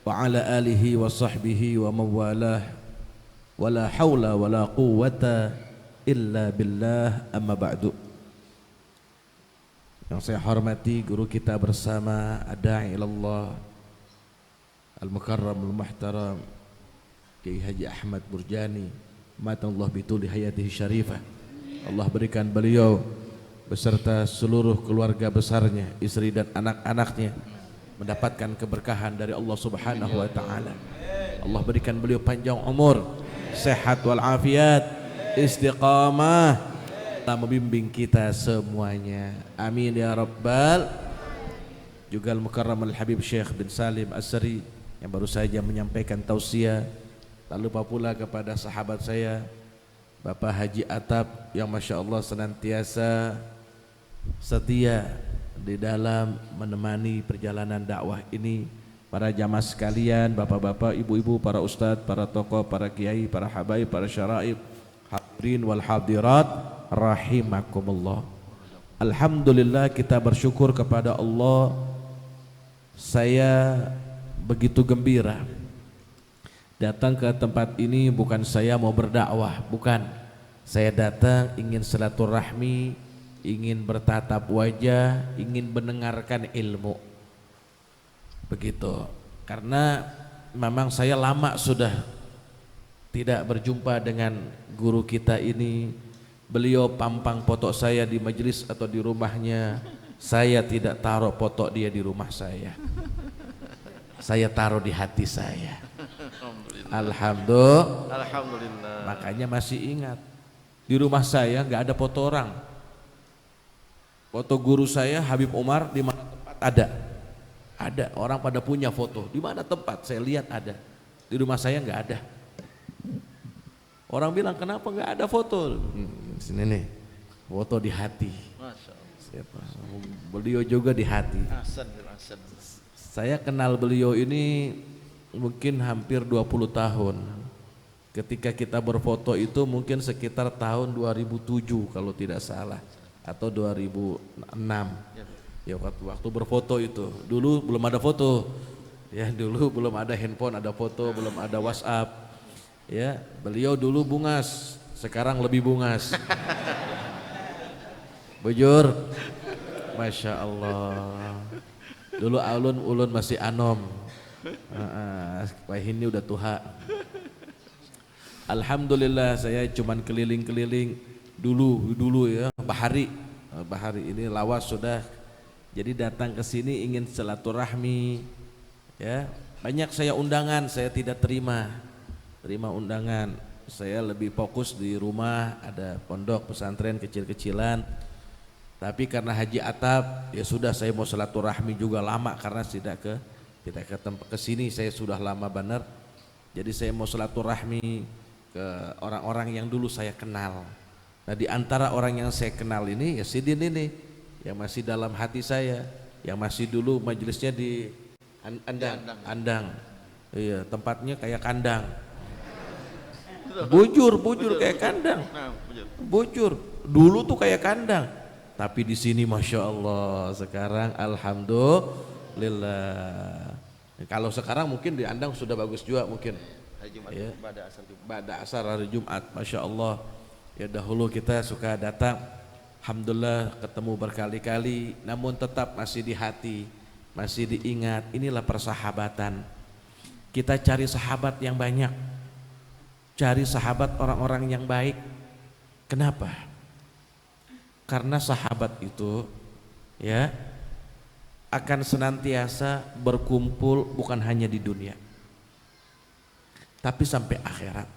wa ala alihi wa sahbihi wa mawalah, wa la hawla wa la quwwata illa billah, amma ba'du. Yang saya hormati guru kita bersama, ad-da'i ilallah al-mukarram al-muhtaram Kiai Haji Ahmad Burjani, matallah bituli hayatihi syarifah. Allah berikan beliau beserta seluruh keluarga besarnya, istri dan anak-anaknya mendapatkan keberkahan dari Allah Subhanahu wa ta'ala. Allah berikan beliau panjang umur, sehat walafiat, istiqamah, telah membimbing kita semuanya. Amin ya rabbal. Juga al-mukarram al-habib Syekh bin Salim As-Sari yang baru saja menyampaikan tausiah. Tak lupa pula kepada sahabat saya Bapak Haji Atap yang Masya Allah senantiasa setia di dalam menemani perjalanan dakwah ini. Para jamaah sekalian, bapak-bapak, ibu-ibu, para ustadz, para tokoh, para kiai, para habaib, para syaraib, hadirin wal hadirat rahimakumullah. Alhamdulillah, kita bersyukur kepada Allah. Saya begitu gembira datang ke tempat ini. Bukan saya mau berdakwah, bukan. Saya datang ingin silaturahmi, ingin bertatap wajah, ingin mendengarkan ilmu. Begitu. Karena memang saya lama sudah tidak berjumpa dengan guru kita ini. Beliau pampang foto saya di majelis atau di rumahnya. Saya tidak taruh foto dia di rumah saya. Saya taruh di hati saya. Alhamdulillah. Makanya masih ingat, di rumah saya nggak ada foto orang. Foto guru saya Habib Umar di mana tempat ada. Ada orang pada punya foto. Di mana tempat? Saya lihat ada. Di rumah saya nggak ada. Orang bilang kenapa nggak ada foto? Sini nih, foto di hati. Siapa? Beliau juga di hati. Saya kenal beliau ini mungkin hampir 20 tahun. Ketika kita berfoto itu mungkin sekitar tahun 2007 kalau tidak salah, atau 2006. Ya waktu berfoto itu. Dulu belum ada foto. Ya dulu belum ada handphone, ada foto, belum ada WhatsApp. Ya, beliau dulu bungas, sekarang lebih bungas. Bujur. Masya Allah. Dulu ulun masih anom. Wah ini udah tua. Alhamdulillah saya cuman keliling-keliling dulu ya. Bahari ini lawas sudah. Jadi datang ke sini ingin silaturahmi. Ya, banyak saya undangan, saya tidak terima undangan. Saya lebih fokus di rumah, ada pondok pesantren kecil-kecilan. Tapi karena Haji Atap, ya sudah saya mau silaturahmi juga lama karena tidak ke sini saya sudah lama benar. Jadi saya mau silaturahmi ke orang-orang yang dulu saya kenal. Nah di antara orang yang saya kenal ini ya Sidin ini yang masih dalam hati saya, yang masih dulu majelisnya di Andang. Iya, tempatnya kayak kandang. bujur kayak kandang. Bujur. Dulu tuh kayak kandang. Tapi di sini Masya Allah sekarang alhamdulillah. Kalau sekarang mungkin di Andang sudah bagus juga mungkin. Hari Jumat, Ya. pada Asar hari Jumat, Masya Allah. Ya dahulu kita suka datang, alhamdulillah ketemu berkali-kali, namun tetap masih di hati, masih diingat. Inilah persahabatan. Kita cari sahabat yang banyak, cari sahabat orang-orang yang baik. Kenapa? Karena sahabat itu ya akan senantiasa berkumpul bukan hanya di dunia, tapi sampai akhirat.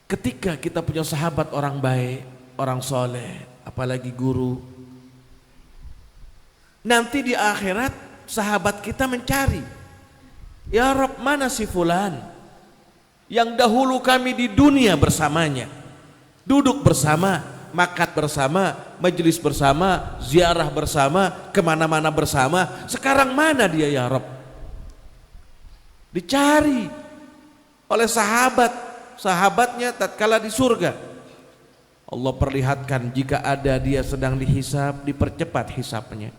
Ketika kita punya sahabat orang baik, orang soleh, apalagi guru, nanti di akhirat sahabat kita mencari, ya Rabb, mana si fulan yang dahulu kami di dunia bersamanya, duduk bersama, makan bersama, majelis bersama, ziarah bersama, kemana-mana bersama, sekarang mana dia ya Rabb? Dicari oleh sahabatnya tatkala di surga. Allah perlihatkan jika ada dia sedang dihisab, dipercepat hisabnya.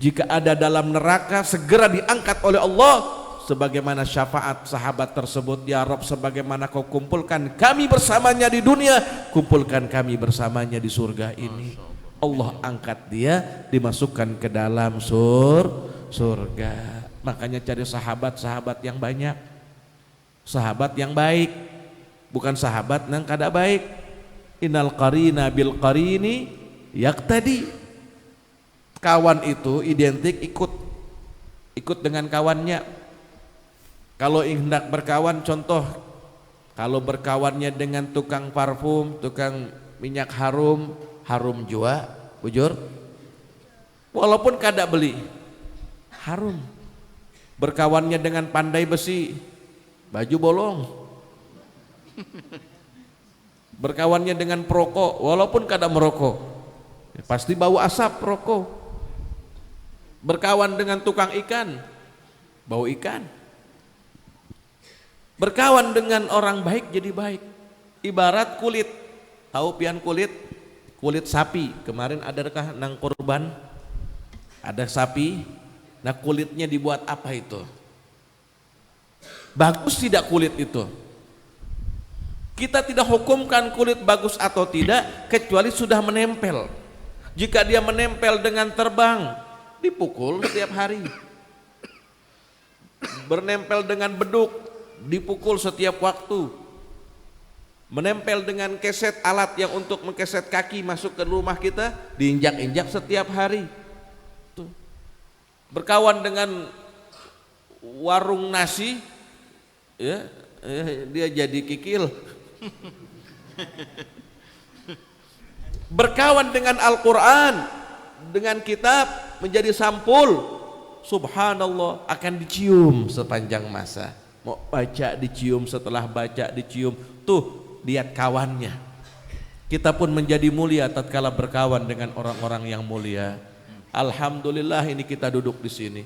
Jika ada dalam neraka, segera diangkat oleh Allah. Sebagaimana syafaat sahabat tersebut, ya Rabb, sebagaimana kau kumpulkan kami bersamanya di dunia, kumpulkan kami bersamanya di surga ini. Allah angkat dia, dimasukkan ke dalam surga. Makanya cari sahabat-sahabat yang banyak, sahabat yang baik, bukan sahabat yang kada baik. Innal qarina bil qarini yaqtadi. Kawan itu identik ikut dengan kawannya. Kalau hendak berkawan, contoh, kalau berkawannya dengan tukang parfum, tukang minyak harum, harum jua, bujur, walaupun kada beli, harum. Berkawannya dengan pandai besi, baju bolong. Berkawannya dengan perokok, walaupun kada merokok, pasti bau asap rokok. Berkawan dengan tukang ikan, bau ikan. Berkawan dengan orang baik jadi baik. Ibarat kulit, tahu pian kulit sapi. Kemarin adakah nang kurban, ada sapi, nah kulitnya dibuat apa itu? Bagus tidak kulit itu? Kita tidak hukumkan kulit bagus atau tidak kecuali sudah menempel. Jika dia menempel dengan terbang, dipukul setiap hari. Bernempel dengan beduk, dipukul setiap waktu. Menempel dengan keset, alat yang untuk mengkeset kaki masuk ke rumah kita, diinjak-injak setiap hari. Tuh. Berkawan dengan warung nasi, ya, dia jadi kikil. Berkawan dengan Al-Quran, dengan kitab, menjadi sampul. Subhanallah, akan dicium sepanjang masa. Mau baca dicium, setelah baca dicium. Tuh lihat kawannya. Kita pun menjadi mulia tatkala berkawan dengan orang-orang yang mulia. Alhamdulillah ini kita duduk di sini.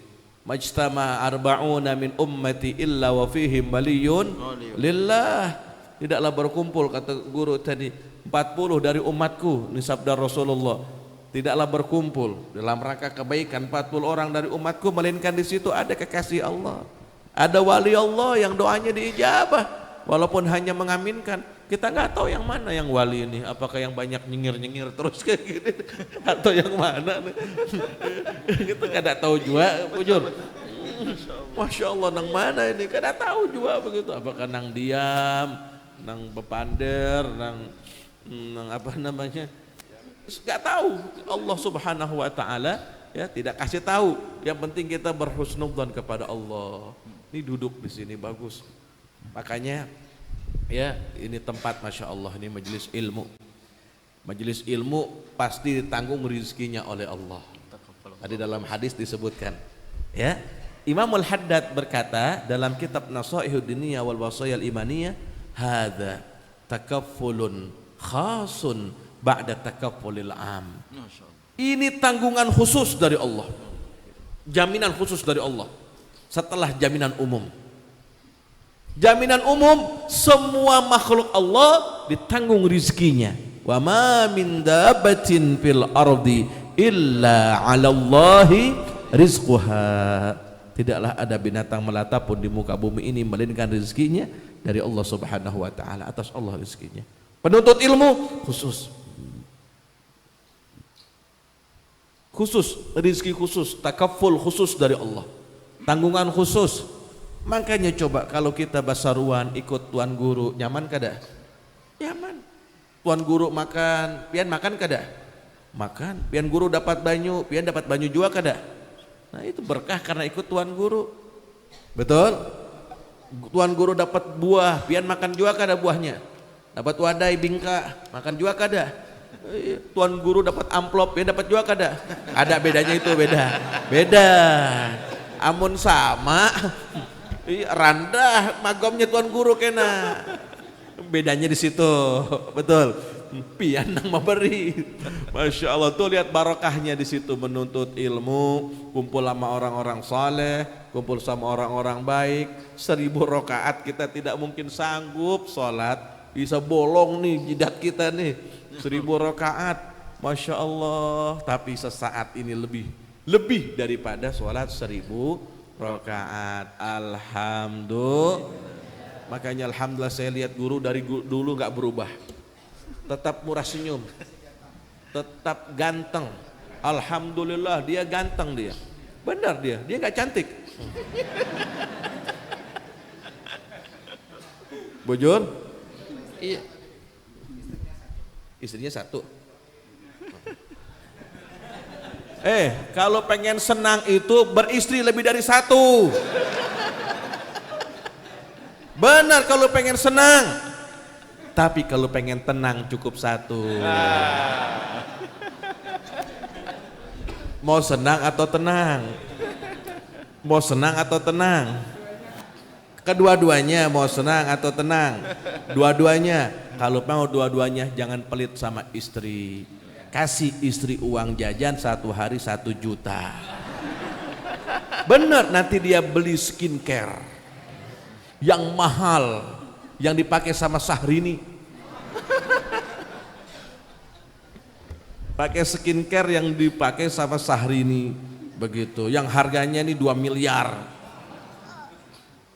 Majtama arba'una min ummati illa wa fihim waliyun lillah. Tidaklah berkumpul, kata guru tadi, 40 dari umatku, ini sabda Rasulullah. Tidaklah berkumpul dalam rangka kebaikan 40 orang dari umatku, melainkan di situ ada kekasih Allah. Ada wali Allah yang doanya diijabah, walaupun hanya mengaminkan. Kita nggak tahu yang mana yang wali ini, apakah yang banyak nyengir-nyengir terus kayak gini, atau yang mana? Kita nggak tahu juga, bujur. Masya Allah, nang mana ini? Nggak tahu juga begitu. Apakah nang diam, nang bepander, nang apa namanya? Nggak tahu. Allah Subhanahu Wa Taala ya tidak kasih tahu. Yang penting kita berhusnudzon kepada Allah. Ini duduk di sini bagus. Makanya ya ini tempat Masya Allah, ini majelis ilmu. Majelis ilmu pasti ditanggung rezekinya oleh Allah. Tadi dalam hadis disebutkan. Ya, Imamul Haddad berkata dalam kitab Nasaihud Diniyah wal Wasayal Imaniyah, hadza takaffulun khasun ba'da takaffulil am. Ini tanggungan khusus dari Allah. Jaminan khusus dari Allah setelah jaminan umum. Jaminan umum, semua makhluk Allah ditanggung rizkinya. Wa ma min dabbatin fil ardi illa 'alallahi rizquha. Tidaklah ada binatang melata pun di muka bumi ini melainkan rezekinya dari Allah Subhanahu wa taala, atas Allah rezekinya. Penuntut ilmu khusus rezeki khusus, takaful khusus dari Allah, tanggungan khusus. Makanya coba kalau kita basaruan ikut tuan guru, nyaman kada? Nyaman. Tuan guru makan, pian makan kada? Makan. Pian guru dapat banyu, pian dapat banyu juga kada? Nah itu berkah karena ikut tuan guru. Betul? Tuan guru dapat buah, pian makan juga kada buahnya? Dapat wadai bingka, makan juga kada? Tuan guru dapat amplop, pian dapat juga kada? Ada bedanya itu, beda. Amun sama, randah magomnya tuan guru kena. Bedanya di situ, betul. Pian nang memberi, masya Allah tuh lihat barokahnya di situ, menuntut ilmu, kumpul sama orang-orang saleh, kumpul sama orang-orang baik. 1000 rakaat kita tidak mungkin sanggup sholat, bisa bolong nih jidat kita nih. 1000 rakaat, masya Allah. Tapi sesaat ini lebih daripada sholat 1000 rakaat. Alhamdulillah. Makanya alhamdulillah saya lihat guru dari dulu nggak berubah. Tetap murah senyum, tetap ganteng. Alhamdulillah dia ganteng dia. Benar dia nggak cantik. Bujur? Iya. Istrinya 1. Kalau pengen senang itu beristri lebih dari 1. Benar kalau pengen senang. Tapi kalau pengen tenang cukup 1. Mau senang atau tenang? Mau senang atau tenang? Kedua-duanya mau senang atau tenang? Dua-duanya. Kalau mau dua-duanya jangan pelit sama istri. Kasih istri uang jajan 1 hari 1 juta. Bener, nanti dia beli skincare yang mahal, yang dipakai sama Syahrini. Pakai skincare yang dipakai sama Syahrini begitu, yang harganya nih 2 miliar.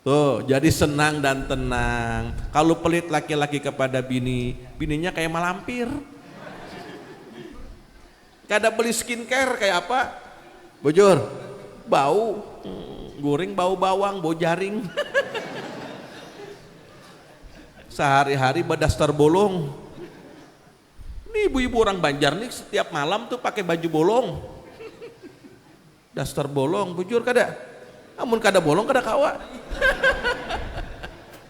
Tuh, jadi senang dan tenang. Kalau pelit laki-laki kepada bininya kayak malampir. Kada beli skincare kayak apa? Bujur, bau, goreng bau bawang, bau jaring. Sehari-hari badastar bolong. Nih ibu-ibu orang Banjar nih setiap malam tuh pakai baju bolong. Dastar bolong, bujur kada? Amun kada bolong kada kawa.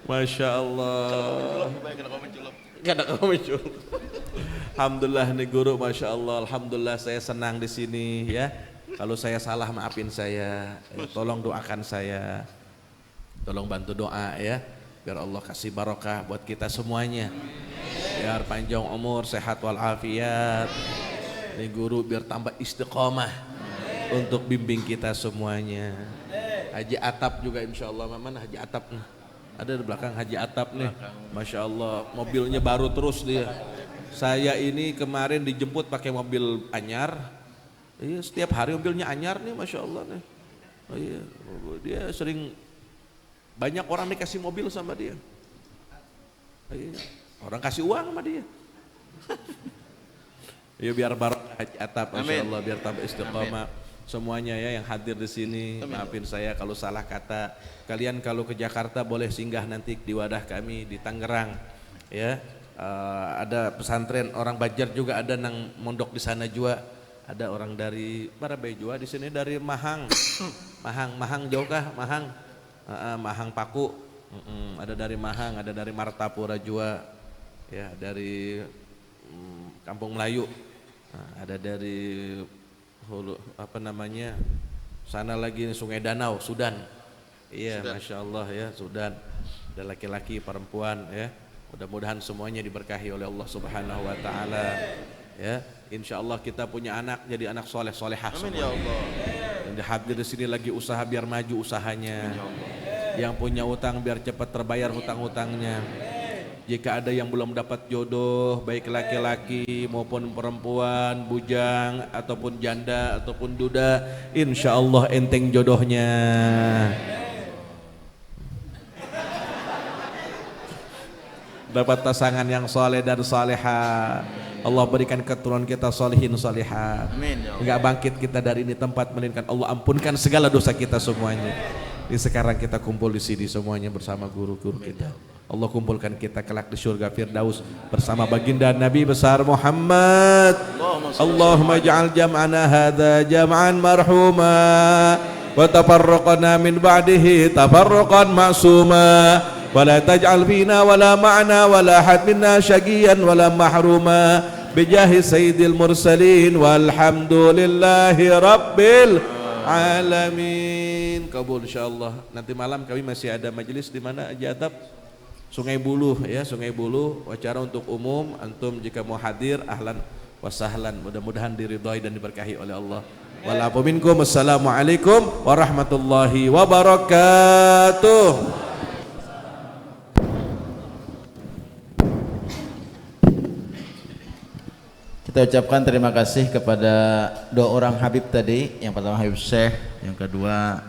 Masya Allah. Kada kawa muncul. Alhamdulillah nih guru, masya Allah. Alhamdulillah saya senang di sini ya. Kalau saya salah maafin saya. Tolong doakan saya. Tolong bantu doa ya. Biar Allah kasih barokah buat kita semuanya, biar panjang umur, sehat walafiat. Ini guru biar tambah istiqomah untuk bimbing kita semuanya. Haji Atap juga insya Allah. Mana Haji Atap nih? Ada di belakang Haji Atap nih. Masya Allah, mobilnya baru terus dia. Saya ini kemarin dijemput pakai mobil anyar. Iya, setiap hari mobilnya anyar nih, masya Allah nih. Oh iya, dia sering. Banyak orang dikasih mobil sama dia. Orang kasih uang sama dia. Ya biar barokah Haji Atap, masya Allah, biar tambah istiqomah semuanya ya yang hadir di sini. Maafin saya kalau salah kata. Kalian kalau ke Jakarta boleh singgah nanti di wadah kami di Tangerang. Ya, ada pesantren orang Banjar juga ada nang mondok di sana juga. Ada orang dari Barabai juga di sini, dari Mahang. Mahang jauh kah? Mahang Paku, ada dari Mahang, ada dari Martapura juga, ya dari Kampung Melayu, ada dari sana lagi Sungai Danau, Sudan, iya masya Allah ya Sudan, ada laki-laki perempuan ya, mudah-mudahan semuanya diberkahi oleh Allah Subhanahu Wa Taala, ya insya Allah kita punya anak jadi anak soleh solehah. Amin ya Allah. Yang hadir di sini lagi usaha biar maju usahanya. Yang punya utang biar cepat terbayar hutang-hutangnya. Jika ada yang belum dapat jodoh, baik laki-laki maupun perempuan, bujang ataupun janda ataupun duda, insya Allah enteng jodohnya. Dapat pasangan yang soleh dan salihah. Allah berikan keturunan kita solihin salihah. Amin, ya Allah. Enggak bangkit kita dari ini tempat, melainkan Allah ampunkan segala dosa kita semuanya. Di sekarang kita kumpul di sini semuanya bersama guru-guru kita. Allah kumpulkan kita kelak di surga Firdaus bersama baginda Nabi besar Muhammad. Allahumma ja'al jam'ana hadza jam'an marhuma wa tafarraqana min ba'dihi tafarruqan ma'suma wa la taj'al fina wa la ma'na wa la had minna syaqiyan wa la mahruma bijahi sayyidil mursalin walhamdulillahi rabbil alamin. Kabul insyaallah. Nanti malam kami masih ada majelis di mana Aja Atap? Sungai Buluh ya, Sungai Buluh, acara untuk umum. Antum jika mau hadir ahlan wa sahlan, mudah-mudahan diridhai dan diberkahi oleh Allah. Walafu minkum. Assalamualaikum warahmatullahi wabarakatuh. Kita ucapkan terima kasih kepada dua orang Habib tadi. Yang pertama Habib Syekh, yang kedua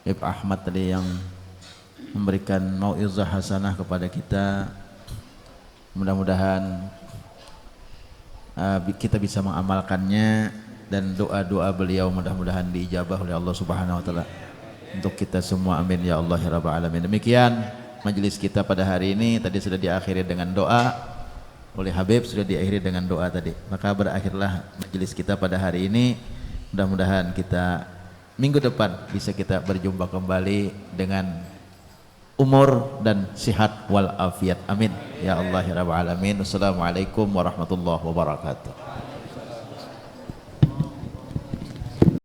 Habib Ahmad tadi yang memberikan mau'izah hasanah kepada kita. Mudah-mudahan kita bisa mengamalkannya, dan doa-doa beliau mudah-mudahan diijabah oleh Allah Subhanahu wa taala untuk kita semua. Amin ya Allah ya rabbal alamin. Demikian majelis kita pada hari ini. Tadi sudah diakhiri dengan doa oleh Habib, sudah diakhiri dengan doa tadi. Maka berakhirlah majelis kita pada hari ini. Mudah-mudahan kita minggu depan bisa kita berjumpa kembali dengan umur dan sihat wal afiat. Amin ya Allah ya rabbal alamin. Wassalamualaikum warahmatullahi wabarakatuh.